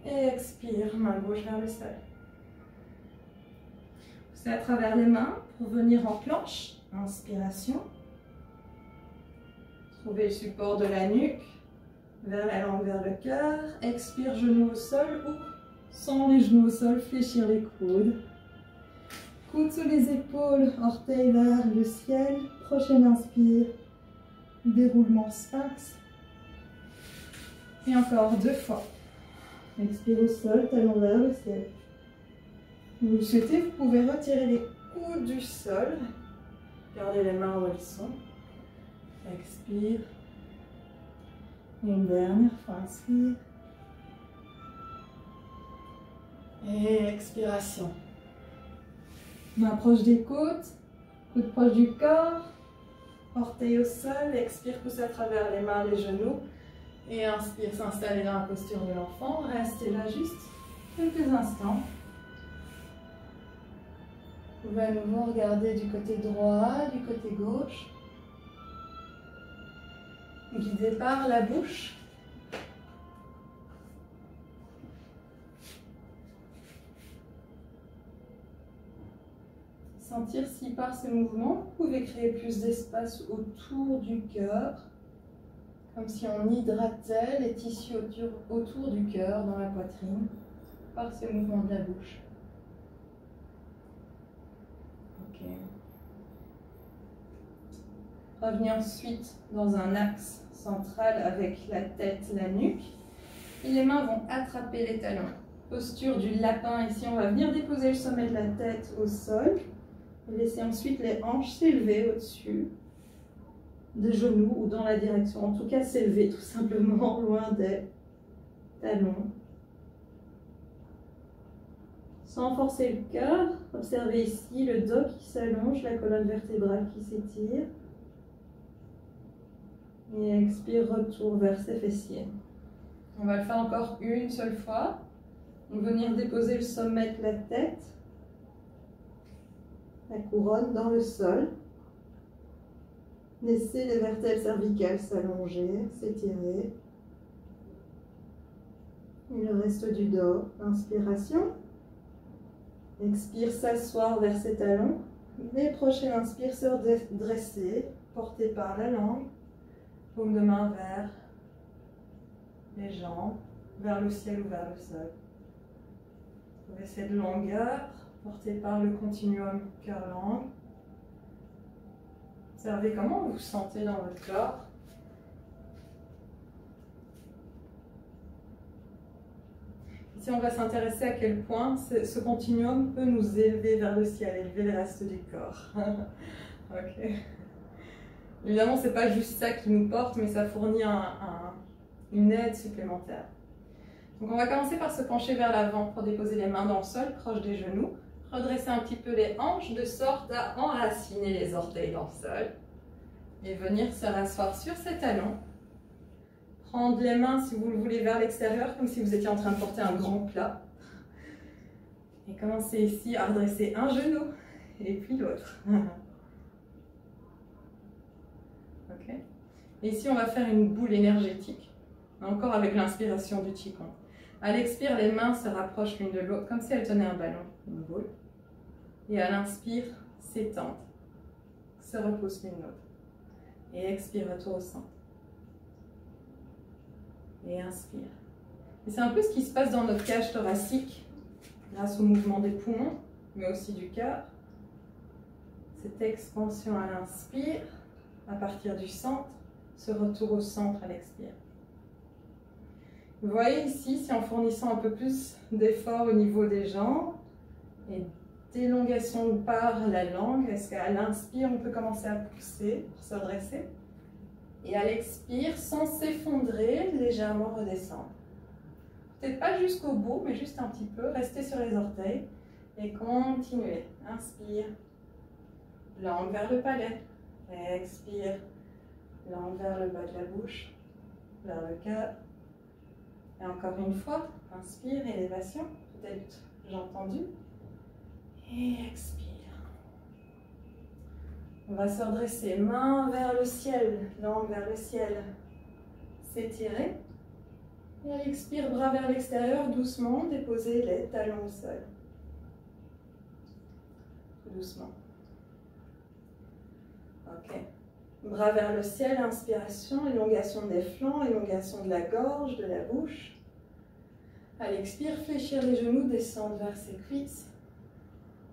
Et expire, main gauche vers le sol. Poussez à travers les mains pour venir en planche. Inspiration. Trouvez le support de la nuque. Vers la langue, vers le cœur. Expire, genoux au sol ou sans les genoux au sol, fléchir les coudes. Coudes sous les épaules, orteils vers le ciel. Prochaine inspire, déroulement sphinx. Et encore 2 fois. Expire au sol, talon vers le ciel. Si vous le souhaitez, vous pouvez retirer les coudes du sol. Gardez les mains où elles sont. Expire. Et une dernière fois, inspire. Et expiration. Main proche des côtes, coude proche du corps, orteil au sol, expire, pousse à travers les mains, les genoux. Et inspire, s'installer dans la posture de l'enfant. Restez là juste quelques instants. Vous pouvez à nouveau regarder du côté droit, du côté gauche. Guidé par la bouche. Sentir si par ces mouvements, vous pouvez créer plus d'espace autour du cœur, comme si on hydratait les tissus autour du cœur, dans la poitrine, par ces mouvements de la bouche. Ok. Revenez ensuite dans un axe central avec la tête, la nuque. Et les mains vont attraper les talons. Posture du lapin. Ici, on va venir déposer le sommet de la tête au sol. Et laisser ensuite les hanches s'élever au-dessus des genoux ou dans la direction. En tout cas, s'élever tout simplement loin des talons. Sans forcer le cœur, observez ici le dos qui s'allonge, la colonne vertébrale qui s'étire. Et expire, retour vers ses fessiers. On va le faire encore une seule fois. On va venir déposer le sommet de la tête, la couronne dans le sol. Laissez les vertèbres cervicales s'allonger, s'étirer. Et le reste du dos, inspiration. Expire, s'asseoir vers ses talons. Les prochaines inspire, se redresser, porté par la langue. Paume de main vers les jambes, vers le ciel ou vers le sol. Trouvez cette longueur, portée par le continuum cœur-langue. Observez comment vous vous sentez dans votre corps. Ici, on va s'intéresser à quel point ce continuum peut nous élever vers le ciel, élever le reste du corps. Ok. Évidemment, ce n'est pas juste ça qui nous porte, mais ça fournit une aide supplémentaire. Donc on va commencer par se pencher vers l'avant pour déposer les mains dans le sol, proche des genoux. Redresser un petit peu les hanches de sorte à enraciner les orteils dans le sol. Et venir se rasseoir sur ses talons. Prendre les mains, si vous le voulez, vers l'extérieur, comme si vous étiez en train de porter un grand plat. Et commencez ici à redresser un genou et puis l'autre. Okay. Et ici, on va faire une boule énergétique, encore avec l'inspiration du Qigong. À l'expire, les mains se rapprochent l'une de l'autre, comme si elles tenaient un ballon, une boule. Et à l'inspire, s'étendent, se repoussent l'une l'autre. Et expire, retour au centre. Et inspire. Et c'est un peu ce qui se passe dans notre cage thoracique. grâce au mouvement des poumons, mais aussi du cœur. Cette expansion à l'inspire, à partir du centre, ce retour au centre à l'expire. Vous voyez ici, si en fournissant un peu plus d'effort au niveau des jambes et d'élongation par la langue, est-ce qu'à l'inspire, on peut commencer à pousser pour se redresser? Et à l'expire, sans s'effondrer, légèrement redescendre. Peut-être pas jusqu'au bout, mais juste un petit peu. Restez sur les orteils et continuez. Inspire, langue vers le palais. Expire, langue vers le bas de la bouche, vers le cœur. Et encore une fois, inspire, élévation. Peut-être j'ai entendu. Et expire. On va se redresser, main vers le ciel, langue vers le ciel. S'étirer. Et à l'expire, bras vers l'extérieur, doucement, déposez les talons au sol. Tout doucement. Ok. Bras vers le ciel, inspiration, élongation des flancs, élongation de la gorge, de la bouche. À l'expire, fléchir les genoux, descendre vers ses cuisses.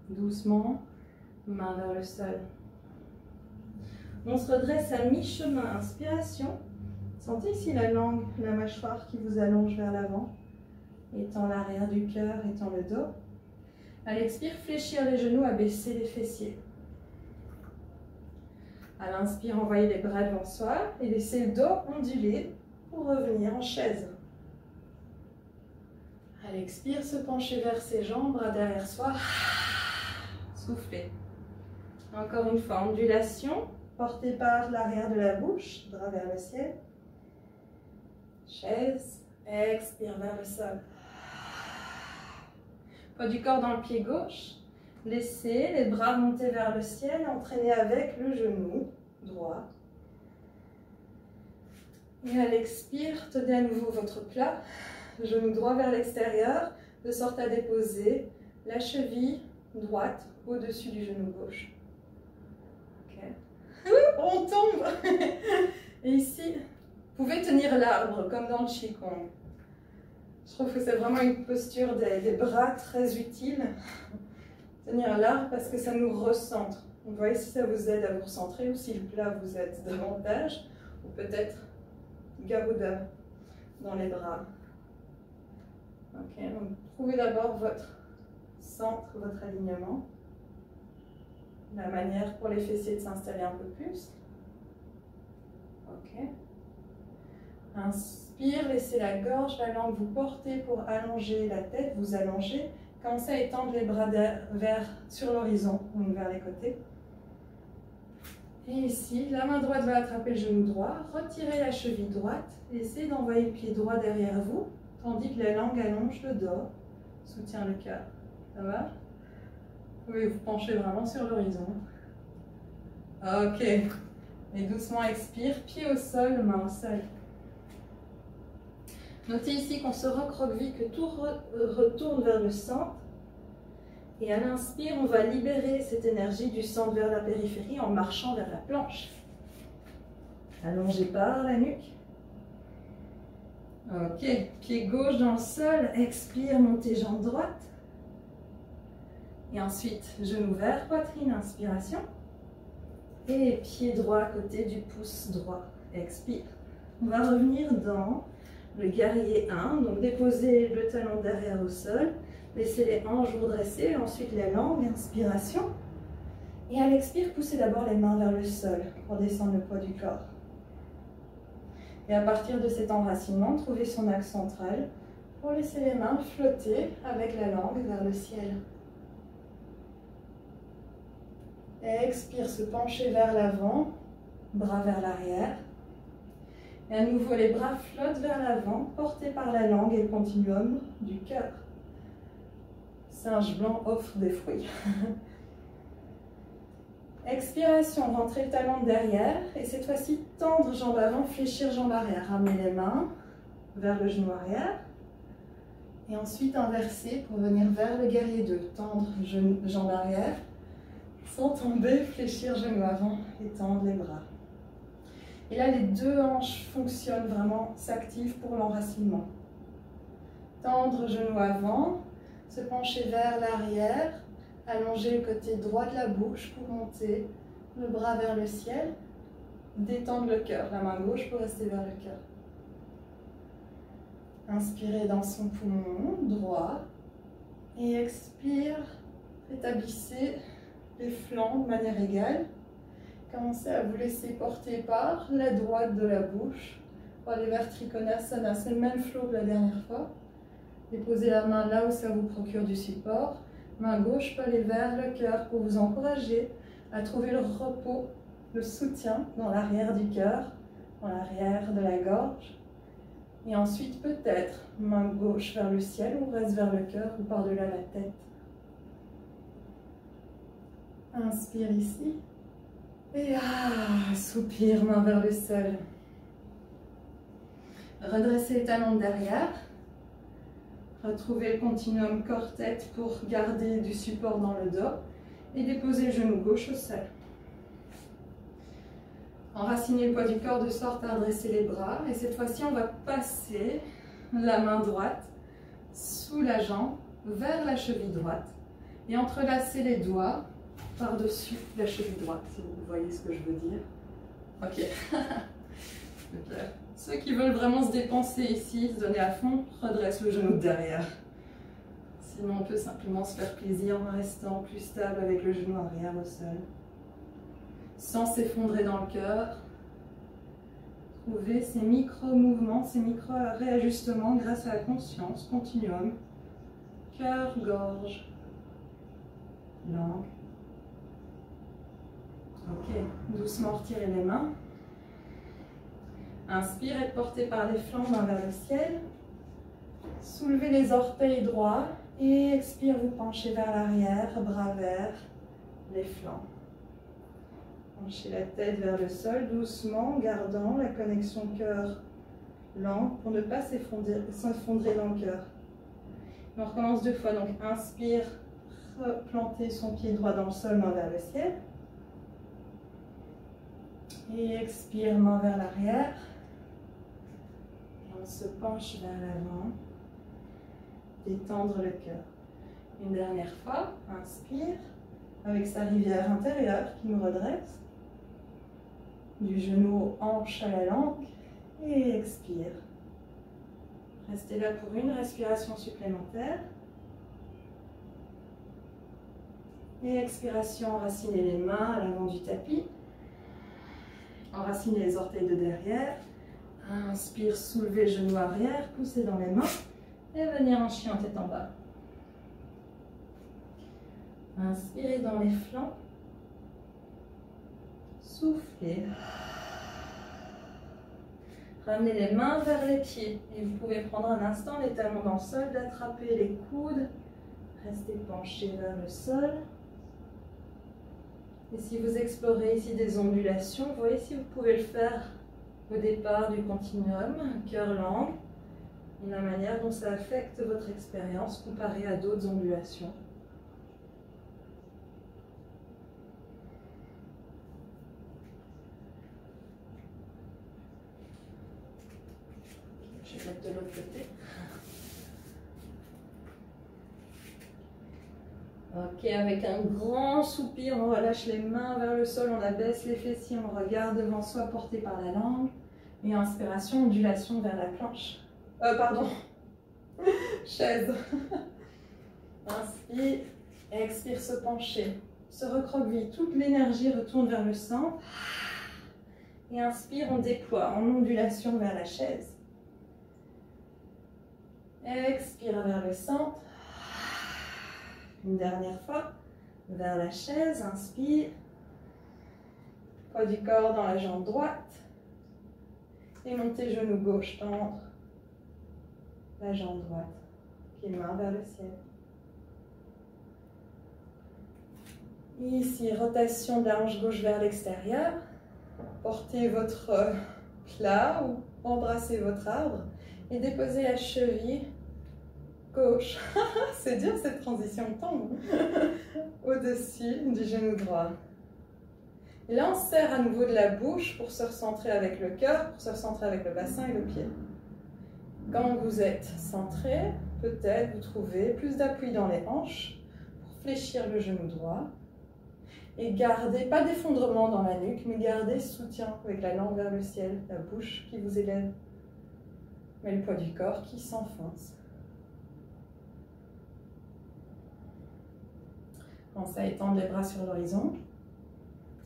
Doucement, main vers le sol. On se redresse à mi-chemin, inspiration. Sentez ici la langue, la mâchoire qui vous allonge vers l'avant, étend l'arrière du cœur, étend le dos. À l'expire, fléchir les genoux, abaisser les fessiers. À l'inspire, envoyez les bras devant soi et laissez le dos onduler pour revenir en chaise. À l'expire, se pencher vers ses jambes, bras derrière soi. Soufflez. Encore une fois, ondulation. Porté par l'arrière de la bouche, bras vers le ciel. Chaise, expire vers le sol. Poids du corps dans le pied gauche. Laissez les bras monter vers le ciel, entraînez avec le genou droit. Et à l'expire, tenez à nouveau votre plat, genou droit vers l'extérieur, de sorte à déposer la cheville droite au-dessus du genou gauche. On tombe. Et ici, vous pouvez tenir l'arbre comme dans le Qigong. Je trouve que c'est vraiment une posture des bras très utile. Tenir l'arbre parce que ça nous recentre. Vous voyez si ça vous aide à vous recentrer ou si le plat vous aide davantage. Ou peut-être Garuda dans les bras. Ok, donc trouvez d'abord votre centre, votre alignement. La manière pour les fessiers de s'installer un peu plus. Ok. Inspire, laissez la gorge, la langue vous porter pour allonger la tête, vous allongez. Commencez à étendre les bras sur l'horizon, donc vers les côtés. Et ici, la main droite va attraper le genou droit, retirez la cheville droite, essayez d'envoyer le pied droit derrière vous, tandis que la langue allonge le dos, soutient le cœur. Ça va? Vous pouvez vous pencher vraiment sur l'horizon. Ok. Et doucement expire, pied au sol, main au sol. Notez ici qu'on se recroqueville, que tout retourne vers le centre. Et à l'inspire, on va libérer cette énergie du centre vers la périphérie en marchant vers la planche. Allongez par la nuque. Ok, pied gauche dans le sol, expire, montez jambe droite. Et ensuite, genou vers poitrine, inspiration. Et pied droit à côté du pouce droit, expire. On va revenir dans le guerrier 1, donc déposez le talon derrière au sol, laissez les hanches vous redresser, ensuite la langue, inspiration. Et à l'expire, poussez d'abord les mains vers le sol pour descendre le poids du corps. Et à partir de cet enracinement, trouvez son axe central pour laisser les mains flotter avec la langue vers le ciel. Expire, se pencher vers l'avant, bras vers l'arrière. Et à nouveau, les bras flottent vers l'avant, portés par la langue et le continuum du cœur. Singe blanc offre des fruits. Expiration, rentrez le talon derrière. Et cette fois-ci, tendre jambe avant, fléchir jambe arrière. Ramenez les mains vers le genou arrière. Et ensuite, inverser pour venir vers le guerrier 2. Tendre jambe arrière. Sans tomber, fléchir genou avant et tendre les bras. Et là, les deux hanches fonctionnent vraiment, s'activent pour l'enracinement. Tendre genou avant, Se pencher vers l'arrière, allonger le côté droit de la bouche pour monter, le bras vers le ciel, détendre le cœur, la main gauche pour rester vers le cœur. Inspirez dans son poumon droit et expire, rétablissez les flancs de manière égale. Commencez à vous laisser porter par la droite de la bouche pour aller vers Trikonasana, c'est le même flow que la dernière fois. Déposez la main là où ça vous procure du support. Main gauche peut aller vers le cœur pour vous encourager à trouver le repos, le soutien dans l'arrière du cœur, dans l'arrière de la gorge. Et ensuite peut-être main gauche vers le ciel ou reste vers le cœur ou par-delà la tête. Inspire ici. Et soupire, main vers le sol. Redressez les talons derrière. Retrouvez le continuum corps-tête pour garder du support dans le dos. Et déposez le genou gauche au sol. Enracinez le poids du corps de sorte à redresser les bras. Et cette fois-ci, on va passer la main droite sous la jambe vers la cheville droite. Et entrelacer les doigts par-dessus la cheville droite, si vous voyez ce que je veux dire. Ok. Ceux qui veulent vraiment se dépenser ici, se donner à fond, redressent le genou derrière. Sinon, on peut simplement se faire plaisir en restant plus stable avec le genou arrière au sol. Sans s'effondrer dans le cœur. Trouvez ces micro-mouvements, ces micro-réajustements grâce à la conscience, continuum. Cœur, gorge, langue. Ok, doucement retirez les mains. Inspire, être porté par les flancs, main vers le ciel. Soulevez les orteils droits et expire, vous penchez vers l'arrière, bras vers les flancs. Penchez la tête vers le sol doucement, gardant la connexion cœur-langue pour ne pas s'effondrer dans le cœur. On recommence 2 fois, donc inspire, replanter son pied droit dans le sol, main vers le ciel. Et expire, main vers l'arrière. Et on se penche vers l'avant. Détendre le cœur. Une dernière fois, inspire, avec sa rivière intérieure qui nous redresse. Du genou aux hanches à la langue. Et expire. Restez là pour une respiration supplémentaire. Et expiration, enracinez les mains à l'avant du tapis. Enracinez les orteils de derrière. Inspire, soulevez le genou arrière, poussez dans les mains. Et venir en chien tête en bas. Inspirez dans les flancs. Soufflez. Ramenez les mains vers les pieds. Et vous pouvez prendre un instant les talons dans le sol, d'attraper les coudes. Restez penché vers le sol. Et si vous explorez ici des ondulations, voyez si vous pouvez le faire au départ du continuum, cœur-langue, et la manière dont ça affecte votre expérience comparée à d'autres ondulations. Je vais mettre de l'autre côté. Ok, avec un grand soupir, on relâche les mains vers le sol, on abaisse les fessiers, on regarde devant soi porté par la langue. Et inspiration, ondulation vers la planche. Pardon, chaise. Inspire, expire, se pencher. Se recroqueville, toute l'énergie retourne vers le centre. Et inspire, on déploie en ondulation vers la chaise. Expire vers le centre. Une dernière fois, vers la chaise, inspire. Poids du corps dans la jambe droite. Et montez genou gauche, tendre la jambe droite. Pied main vers le ciel. Ici, rotation de la hanche gauche vers l'extérieur. Portez votre plat ou embrassez votre arbre. Et déposez la cheville gauche. C'est dur cette transition, tombe au-dessus du genou droit. Et là, on serre à nouveau de la bouche pour se recentrer avec le cœur, pour se recentrer avec le bassin et le pied. Quand vous êtes centré, peut-être vous trouvez plus d'appui dans les hanches pour fléchir le genou droit. Et gardez, pas d'effondrement dans la nuque, mais gardez soutien avec la langue vers le ciel, la bouche qui vous élève, mais le poids du corps qui s'enfonce. Pensez à étendre les bras sur l'horizon,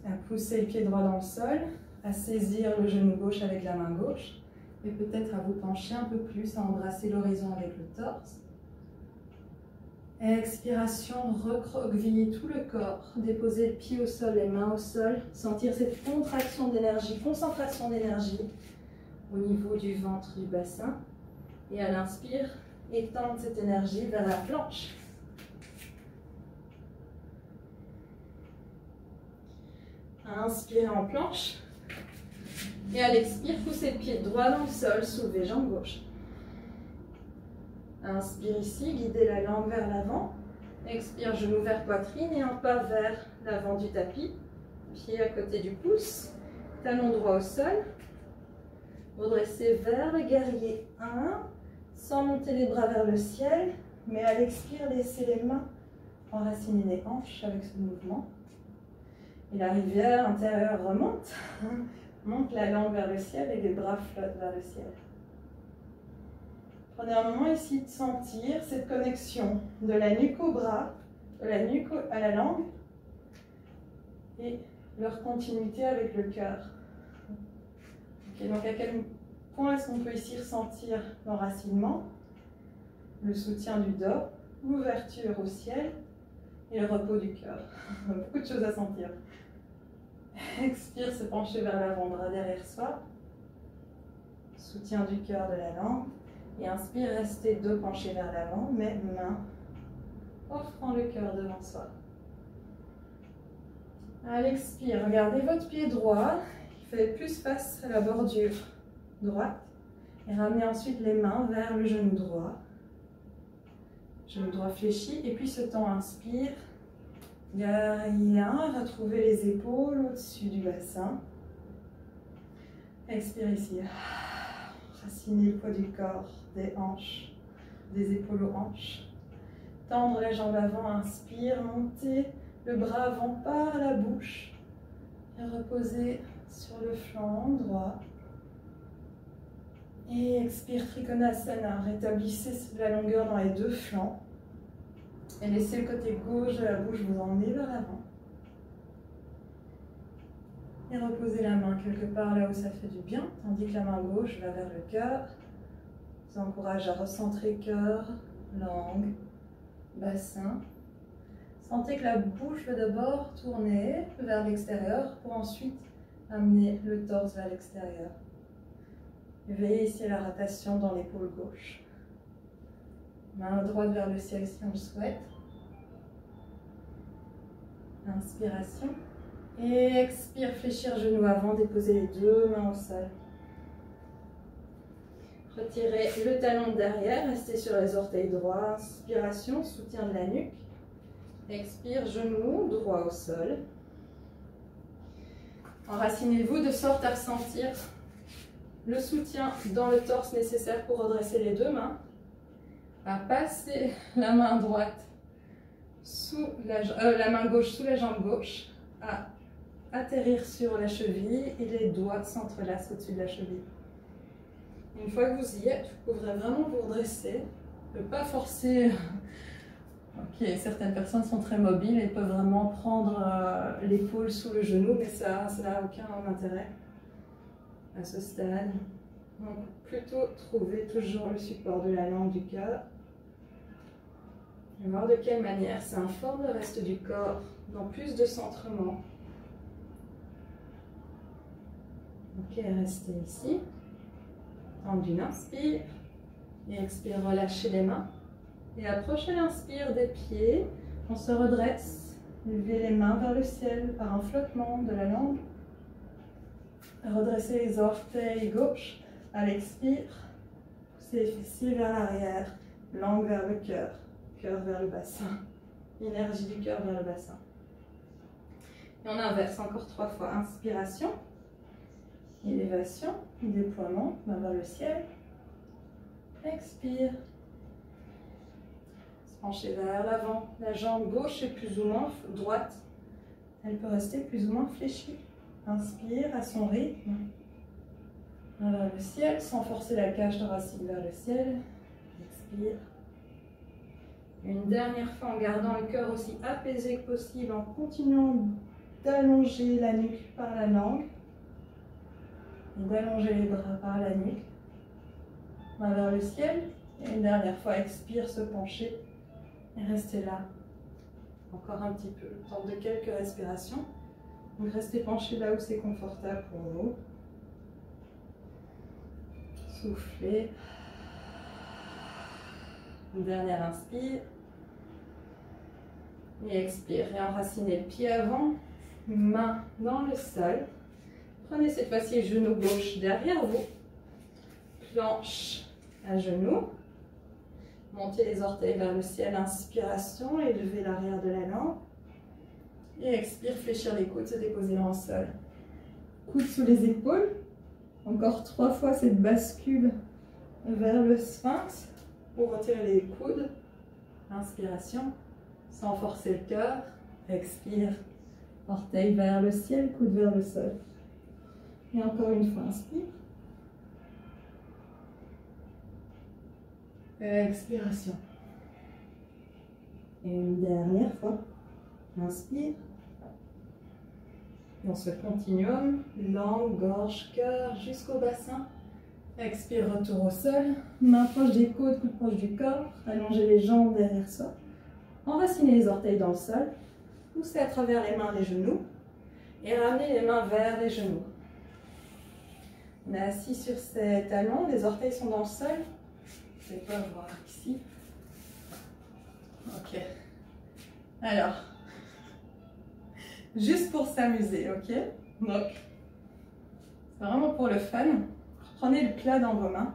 à pousser le pied droit dans le sol, à saisir le genou gauche avec la main gauche, et peut-être à vous pencher un peu plus, à embrasser l'horizon avec le torse. Expiration, recroqueviller tout le corps, déposer le pied au sol, les mains au sol, sentir cette contraction d'énergie, concentration d'énergie au niveau du ventre, du bassin. Et à l'inspire, étendre cette énergie vers la planche. Inspirez en planche. Et à l'expire, poussez le pied droit dans le sol, soulevez jambe gauche. Inspire ici, guidez la langue vers l'avant. Expire, genou vers poitrine et un pas vers l'avant du tapis. Pied à côté du pouce. Talon droit au sol. Redressez vers le guerrier 1. Sans monter les bras vers le ciel. Mais à l'expire, laissez les mains enraciner les hanches avec ce mouvement. Et la rivière intérieure remonte. Monte la langue vers le ciel et les bras flottent vers le ciel. Prenez un moment ici de sentir cette connexion de la nuque au bras, de la nuque à la langue et leur continuité avec le cœur. Okay, donc à quel point est-ce qu'on peut ici ressentir l'enracinement, le soutien du dos, l'ouverture au ciel et le repos du cœur. Beaucoup de choses à sentir. Expire, se pencher vers l'avant, bras derrière soi. Soutien du cœur, de la langue. Et inspire, restez dos penchés vers l'avant, mais main offrant le cœur devant soi. À l'expire, regardez votre pied droit, qui fait plus face à la bordure droite. Et ramenez ensuite les mains vers le genou droit. Genou droit fléchi. Et puis ce temps, inspire. Guerrier 1, retrouvez les épaules au-dessus du bassin. Expire ici. Racinez le poids du corps, des hanches, des épaules aux hanches. Tendre les jambes avant, inspire, montez le bras avant par la bouche. Et reposez sur le flanc droit. Et expire, Trikonasana. Rétablissez la longueur dans les deux flancs. Et laissez le côté gauche de la bouche vous emmener vers l'avant. Et reposez la main quelque part là où ça fait du bien, tandis que la main gauche va vers le cœur. Je vous encourage à recentrer cœur, langue, bassin. Sentez que la bouche va d'abord tourner vers l'extérieur pour ensuite amener le torse vers l'extérieur. Veillez ici à la rotation dans l'épaule gauche. Main droite vers le ciel si on le souhaite. Inspiration. Et expire, fléchir genou avant, déposer les deux mains au sol. Retirez le talon derrière, restez sur les orteils droits. Inspiration, soutien de la nuque. Expire, genou droit au sol. Enracinez-vous de sorte à ressentir le soutien dans le torse nécessaire pour redresser les deux mains. À passer la main droite sous la main gauche sous la jambe gauche. À atterrir sur la cheville et les doigts s'entrelacent au-dessus de la cheville. Une fois que vous y êtes, vous pourrez vraiment vous redresser, ne pas forcer. Ok, certaines personnes sont très mobiles et peuvent vraiment prendre l'épaule sous le genou, mais ça n'a aucun intérêt à ce stade. Donc plutôt trouver toujours le support de la langue du cœur. Et voir de quelle manière ça informe le reste du corps dans plus de centrement. Ok, restez ici. Tendu, inspire. Et expire, relâchez les mains. Et approchez l'inspire des pieds. On se redresse. Levez les mains vers le ciel par un flottement de la langue. Redressez les orteils gauche. À l'expire, poussez les fessiers vers l'arrière. Langue vers le cœur. Cœur vers le bassin. Énergie du cœur vers le bassin. Et on inverse encore 3 fois. Inspiration. Élévation, déploiement, main vers le ciel. Expire. Se pencher vers l'avant. La jambe gauche est plus ou moins droite. Elle peut rester plus ou moins fléchie. Inspire à son rythme. Vers le ciel, sans forcer la cage thoracique vers le ciel. Expire. Une dernière fois en gardant le cœur aussi apaisé que possible, en continuant d'allonger la nuque par la langue et d'allonger les bras par la nuque. Main vers le ciel. Et une dernière fois, expire, se pencher et rester là. Encore un petit peu, le temps de quelques respirations. Donc restez penché là où c'est confortable pour vous. Soufflez. Une dernière inspire. Et expire. Et enracinez le pied avant. Main dans le sol. Prenez cette fois-ci le genou gauche derrière vous. Planche à genoux. Montez les orteils vers le ciel. Inspiration. Élevez l'arrière de la langue. Et expire, fléchir les coudes, se déposer dans le sol. Coudes sous les épaules. Encore 3 fois cette bascule vers le sphinx pour retirer les coudes. Inspiration, sans forcer le cœur. Expire, orteil vers le ciel, coude vers le sol. Et encore une fois, inspire. Expiration. Et une dernière fois. Inspire. Dans ce continuum, langue, gorge, cœur, jusqu'au bassin. Expire, retour au sol. Main proche des côtes, coude proche du corps. Allongez les jambes derrière soi. Enracinez les orteils dans le sol. Poussez à travers les mains les genoux. Et ramenez les mains vers les genoux. On est assis sur ces talons. Les orteils sont dans le sol. Vous ne pouvez pas voir ici. Ok. Alors. Juste pour s'amuser, ok? Donc, c'est vraiment pour le fun. Prenez le plat dans vos mains.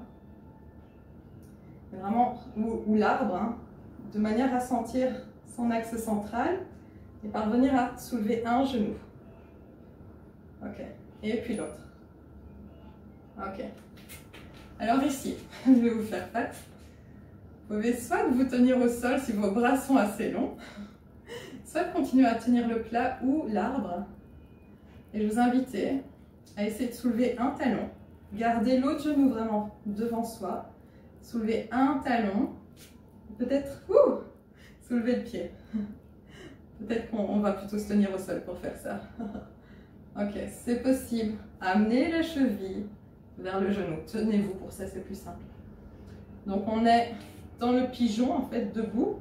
Vraiment, ou l'arbre, hein, de manière à sentir son axe central et parvenir à soulever un genou. Ok. Et puis l'autre. Ok. Alors ici, je vais vous faire face. Vous pouvez soit vous tenir au sol si vos bras sont assez longs, soit continuer à tenir le plat ou l'arbre. Et je vous invite à essayer de soulever un talon. Gardez l'autre genou vraiment devant soi. Soulevez un talon. Peut-être soulever le pied. Peut-être qu'on va plutôt se tenir au sol pour faire ça. Ok, c'est possible. Amenez la cheville vers le genou. Tenez-vous pour ça, c'est plus simple. Donc on est dans le pigeon en fait, debout.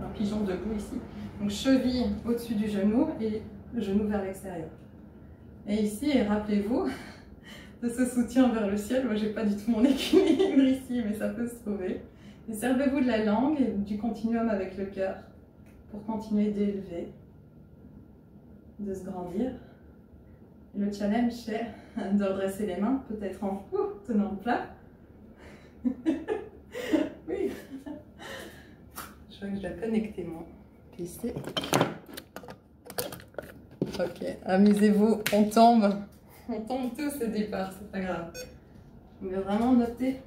Un pigeon debout ici. Donc cheville au-dessus du genou et le genou vers l'extérieur. Et ici, rappelez-vous de ce soutien vers le ciel. Moi, j'ai pas du tout mon équilibre ici, mais ça peut se trouver. Et servez-vous de la langue et du continuum avec le cœur pour continuer d'élever, de se grandir. Et le challenge, c'est de redresser les mains, peut-être en tenant le plat. Oui. Je vois que je dois connecter mon PC. Ok, amusez-vous, on tombe tous au départ, c'est pas grave. Mais vraiment notez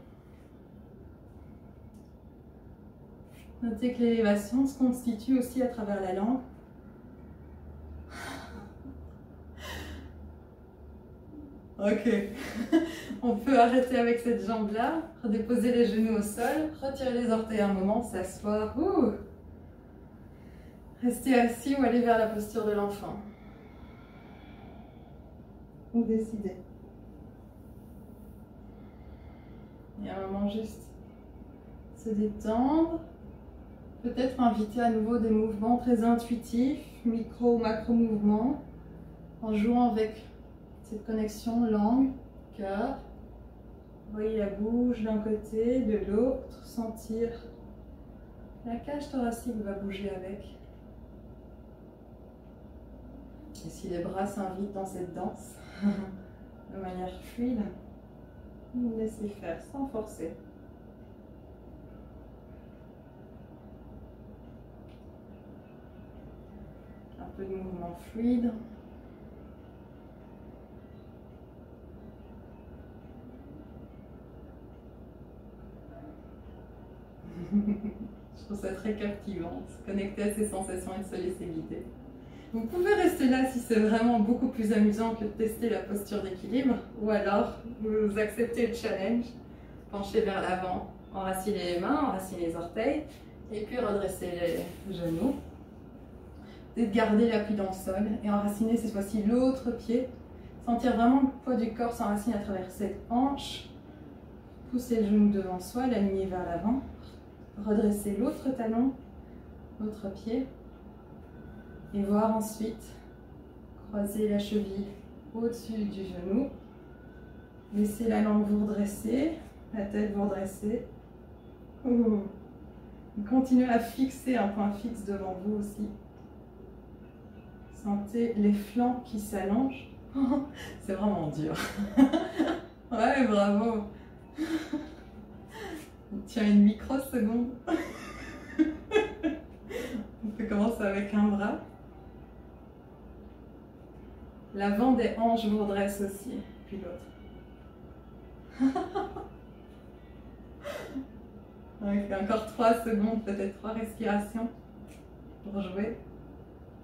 que l'élévation se constitue aussi à travers la langue. Ok, on peut arrêter avec cette jambe-là, redéposer les genoux au sol, retirer les orteils un moment, s'asseoir. Restez assis ou aller vers la posture de l'enfant. Vous décidez. Et à un moment juste se détendre. Peut-être inviter à nouveau des mouvements très intuitifs, micro ou macro mouvements, en jouant avec cette connexion langue, cœur. Voyez la bouche d'un côté, de l'autre, sentir la cage thoracique va bouger avec. Et si les bras s'invitent dans cette danse, de manière fluide, laissez faire sans forcer. Un peu de mouvement fluide. Je trouve ça très captivant, se connecter à ses sensations et de se laisser guider. Vous pouvez rester là si c'est vraiment beaucoup plus amusant que de tester la posture d'équilibre, ou alors vous acceptez le challenge, penchez vers l'avant, enracinez les mains, enracinez les orteils, et puis redressez les genoux. Et garder l'appui dans le sol et enraciner cette fois-ci l'autre pied. Sentir vraiment le poids du corps s'enraciner à travers cette hanche. Pousser le genou devant soi, l'aligner vers l'avant. Redresser l'autre talon, l'autre pied. Et voir ensuite croiser la cheville au-dessus du genou. Laissez la langue vous redresser, la tête vous redresser. Continuez à fixer un point fixe devant vous aussi. Sentez les flancs qui s'allongent. C'est vraiment dur. Ouais, bravo. Tiens une microseconde. On peut commencer avec un bras. L'avant des hanches vous redresse aussi, puis l'autre. Okay, encore 3 secondes, peut-être 3 respirations pour jouer.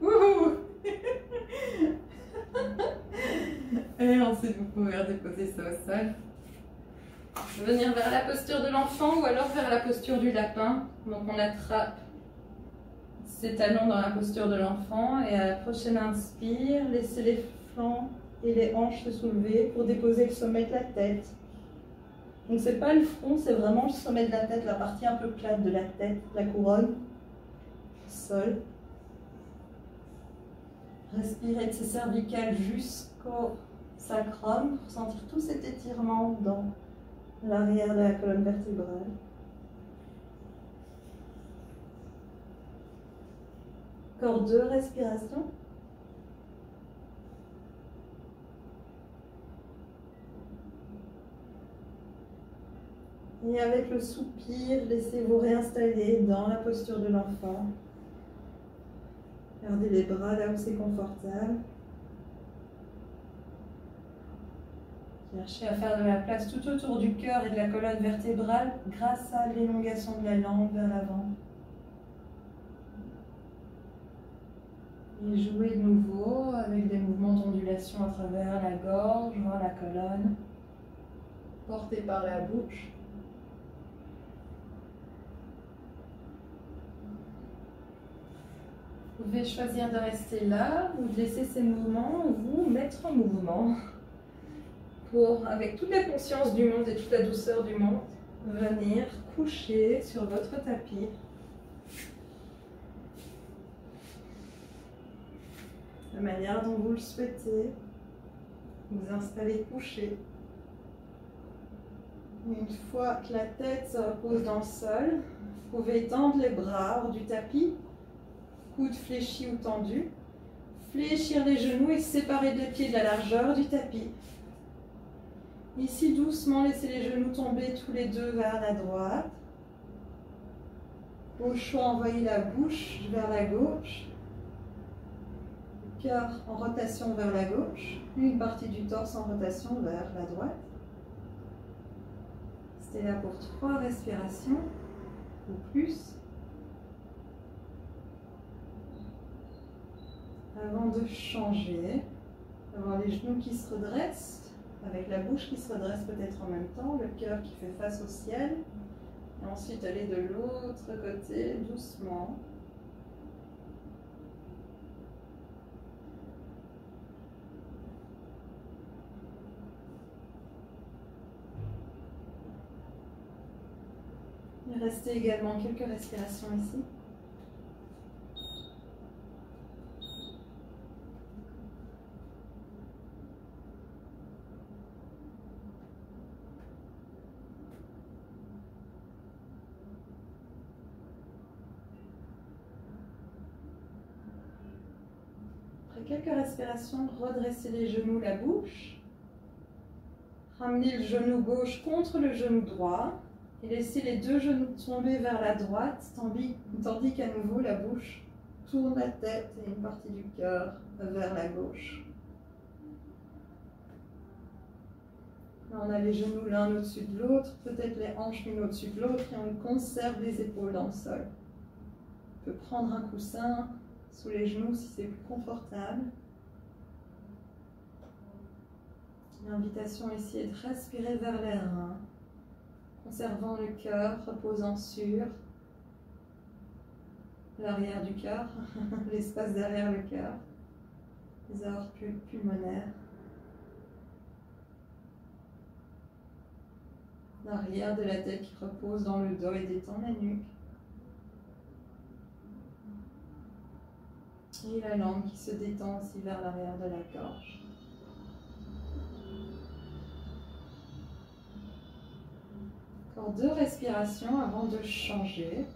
Wouhou. Et ensuite, vous pouvez redéposer ça au sol. Venir vers la posture de l'enfant ou alors vers la posture du lapin. Donc on attrape ses talons dans la posture de l'enfant et à la prochaine inspire, laissez les flancs et les hanches se soulever pour déposer le sommet de la tête. Donc c'est pas le front, c'est vraiment le sommet de la tête, la partie un peu plate de la tête, la couronne, sol. Respirez de ses cervicales jusqu'au sacrum pour sentir tout cet étirement dans l'arrière de la colonne vertébrale. Encore 2 respirations. Et avec le soupir, laissez-vous réinstaller dans la posture de l'enfant. Gardez les bras là où c'est confortable. Cherchez à faire de la place tout autour du cœur et de la colonne vertébrale grâce à l'élongation de la langue vers l'avant. Et jouez de nouveau avec des mouvements d'ondulation à travers la gorge, voire la colonne, porté par la bouche. Vous pouvez choisir de rester là ou de laisser ces mouvements vous mettre en mouvement pour, avec toute la conscience du monde et toute la douceur du monde, venir coucher sur votre tapis. De la manière dont vous le souhaitez, vous installez couché. Une fois que la tête se repose dans le sol, vous pouvez étendre les bras hors du tapis, coudes fléchis ou tendus, fléchir les genoux et séparer les pieds de la largeur du tapis. Ici, doucement, laissez les genoux tomber tous les deux vers la droite. Au choix, envoyez la bouche vers la gauche. Le cœur en rotation vers la gauche. Une partie du torse en rotation vers la droite. Restez là pour 3 respirations ou plus. Avant de changer, avoir les genoux qui se redressent, avec la bouche qui se redresse peut-être en même temps, le cœur qui fait face au ciel. Et ensuite aller de l'autre côté doucement. Et restez également quelques respirations ici. Quelques respirations, redressez les genoux, la bouche. Ramenez le genou gauche contre le genou droit et laissez les 2 genoux tomber vers la droite, tandis qu'à nouveau la bouche tourne la tête et une partie du cœur vers la gauche. Là, on a les genoux l'un au-dessus de l'autre, peut-être les hanches l'une au-dessus de l'autre et on conserve les épaules dans le sol. On peut prendre un coussin sous les genoux si c'est plus confortable. L'invitation ici est de respirer vers les reins, conservant le cœur, reposant sur l'arrière du cœur, l'espace derrière le cœur, les aortes pulmonaires, l'arrière de la tête qui repose dans le dos et détend la nuque, et la langue qui se détend aussi vers l'arrière de la gorge. Encore 2 respirations avant de changer.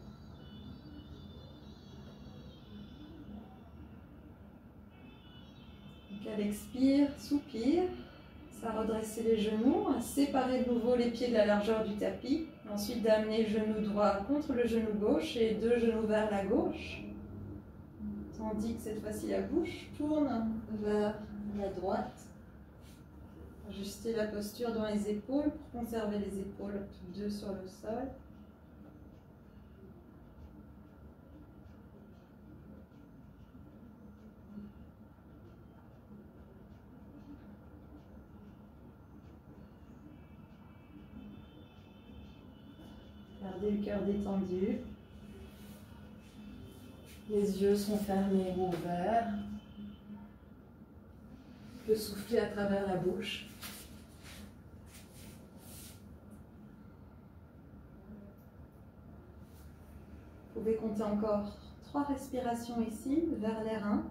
Donc à l'expire, soupire, à redresser les genoux, à séparer de nouveau les pieds de la largeur du tapis. Ensuite d'amener le genou droit contre le genou gauche et 2 genoux vers la gauche. Tandis que cette fois-ci la bouche tourne vers la droite. Ajuster la posture dans les épaules pour conserver les épaules toutes 2 sur le sol. Gardez le cœur détendu. Les yeux sont fermés ou ouverts. On peut souffler à travers la bouche. Vous pouvez compter encore 3 respirations ici, vers les reins.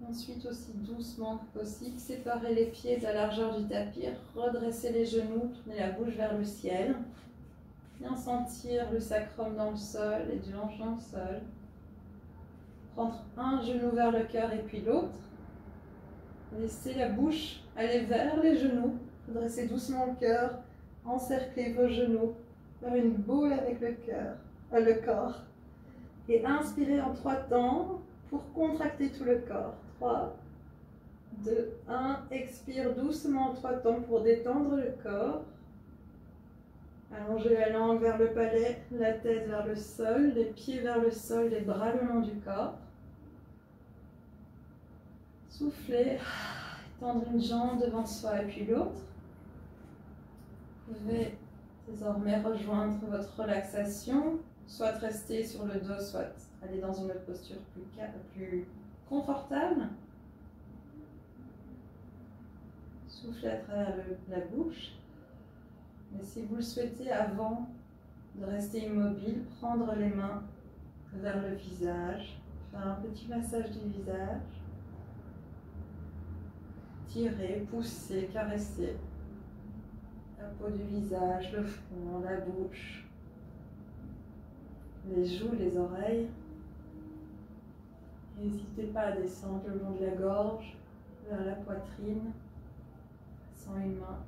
Ensuite, aussi doucement que possible, séparez les pieds de la largeur du tapis, redressez les genoux, tournez la bouche vers le ciel. Bien sentir le sacrum dans le sol, les 2 hanches dans le sol. Prendre un genou vers le cœur et puis l'autre. Laissez la bouche aller vers les genoux. Redressez doucement le cœur, encerclez vos genoux, faire une boule avec le corps. Et inspirez en 3 temps pour contracter tout le corps. 3, 2, 1. Expire doucement en 3 temps pour détendre le corps. Allongez la langue vers le palais, la tête vers le sol, les pieds vers le sol, les bras le long du corps. Soufflez, tendre une jambe devant soi et puis l'autre. Vous pouvez désormais rejoindre votre relaxation, soit rester sur le dos, soit aller dans une autre posture plus confortable. Soufflez à travers la bouche. Mais si vous le souhaitez, avant de rester immobile, prendre les mains vers le visage, faire un petit massage du visage, tirer, pousser, caresser la peau du visage, le front, la bouche, les joues, les oreilles. N'hésitez pas à descendre le long de la gorge, vers la poitrine, sans une main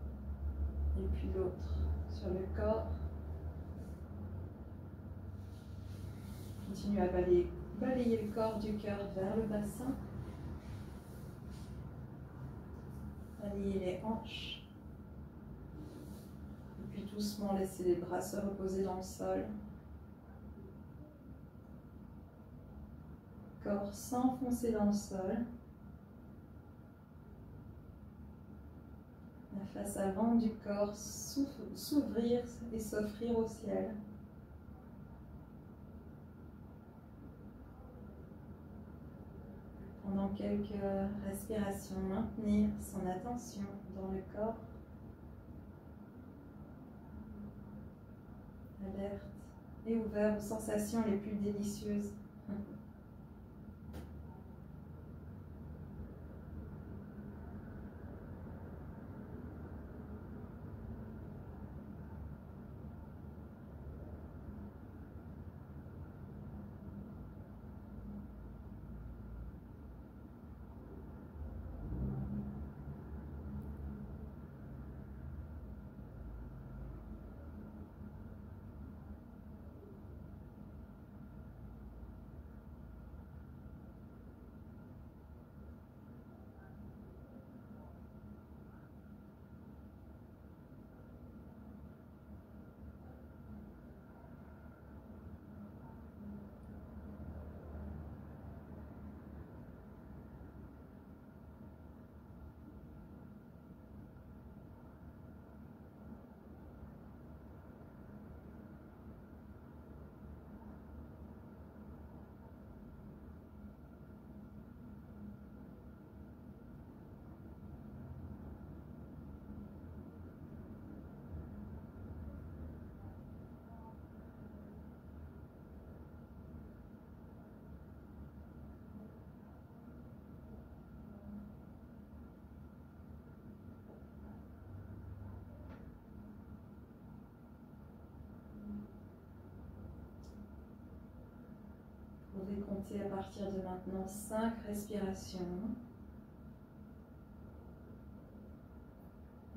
et puis l'autre sur le corps. Continuez à balayer le corps du cœur vers le bassin. Balayez les hanches. Et puis doucement laissez les bras se reposer dans le sol. Corps s'enfoncer dans le sol. La face avant du corps s'ouvrir et s'offrir au ciel. Pendant quelques respirations, maintenir son attention dans le corps. Alerte et ouvert aux sensations les plus délicieuses. Comptez à partir de maintenant 5 respirations.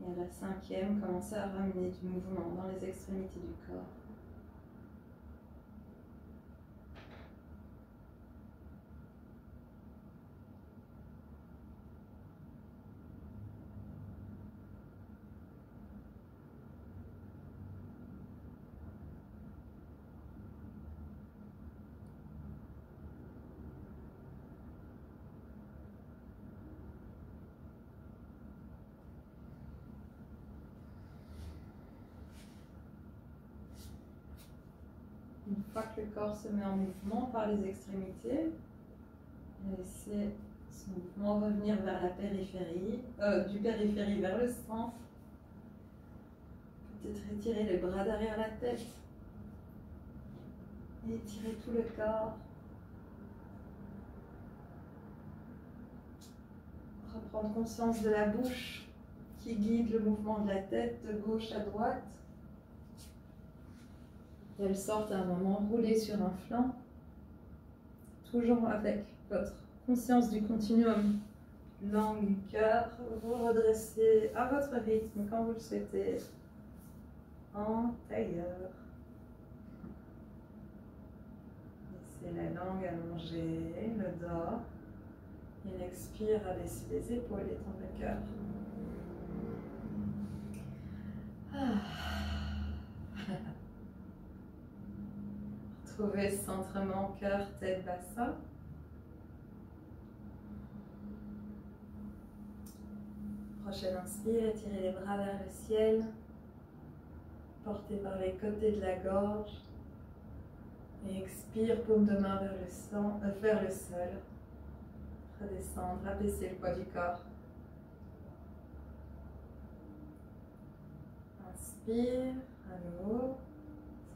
Et à la 5e, commencez à ramener du mouvement dans les extrémités du corps. Une fois que le corps se met en mouvement par les extrémités, laissez ce mouvement revenir vers la périphérie, du périphérie vers le centre. Peut-être étirer les bras derrière la tête. Et étirer tout le corps. Reprendre conscience de la bouche qui guide le mouvement de la tête de gauche à droite. Qu'elle sorte à un moment roulée sur un flanc, toujours avec votre conscience du continuum langue, cœur. Vous redressez à votre rythme quand vous le souhaitez, en tailleur. Laissez la langue allonger le dos. Et l'expire à baisser les épaules et tendre le cœur. Retrouvez centrement cœur, tête, bassin. Prochaine inspire, étirez les bras vers le ciel. Portez par les côtés de la gorge. Et expire, paume de main vers le sol. Redescendre, abaisser le poids du corps. Inspire, à nouveau.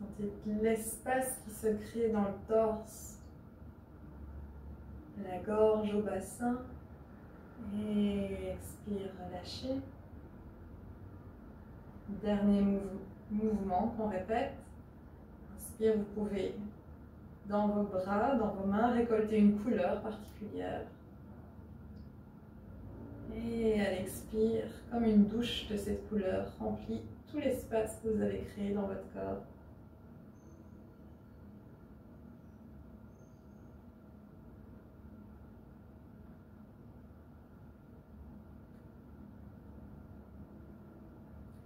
Sentez l'espace qui se crée dans le torse, de la gorge au bassin. Et expire, relâchez. Dernier mouvement qu'on répète. Inspire, vous pouvez, dans vos bras, dans vos mains, récolter une couleur particulière. Et à l'expire, comme une douche de cette couleur, remplit tout l'espace que vous avez créé dans votre corps.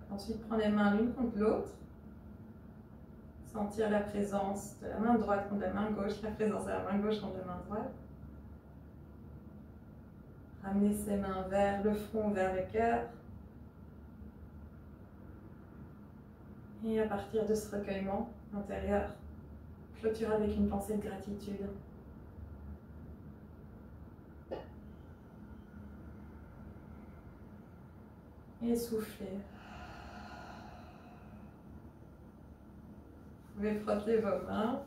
Ensuite, prenez les mains l'une contre l'autre. Sentir la présence de la main droite contre la main gauche, la présence de la main gauche contre la main droite. Ramenez ses mains vers le front, vers le cœur. Et à partir de ce recueillement intérieur, clôturez avec une pensée de gratitude. Et soufflez. Vous pouvez frotter vos mains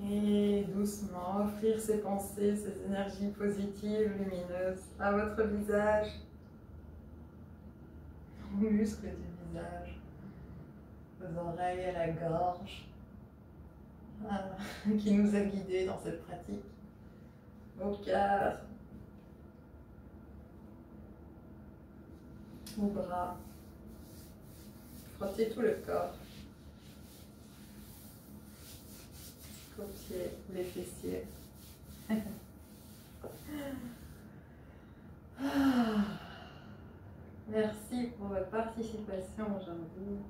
et doucement offrir ces pensées, ces énergies positives, lumineuses à votre visage, aux muscles du visage, aux oreilles, à la gorge, qui nous a guidés dans cette pratique, au cœur, aux bras. Frottez tout le corps. Aux pieds, les fessiers. Merci pour votre participation aujourd'hui.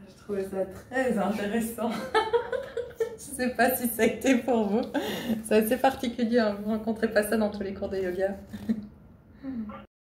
Je trouvais ça très intéressant. Je ne sais pas si ça a été pour vous. C'est assez particulier, hein. Vous ne rencontrez pas ça dans tous les cours de yoga.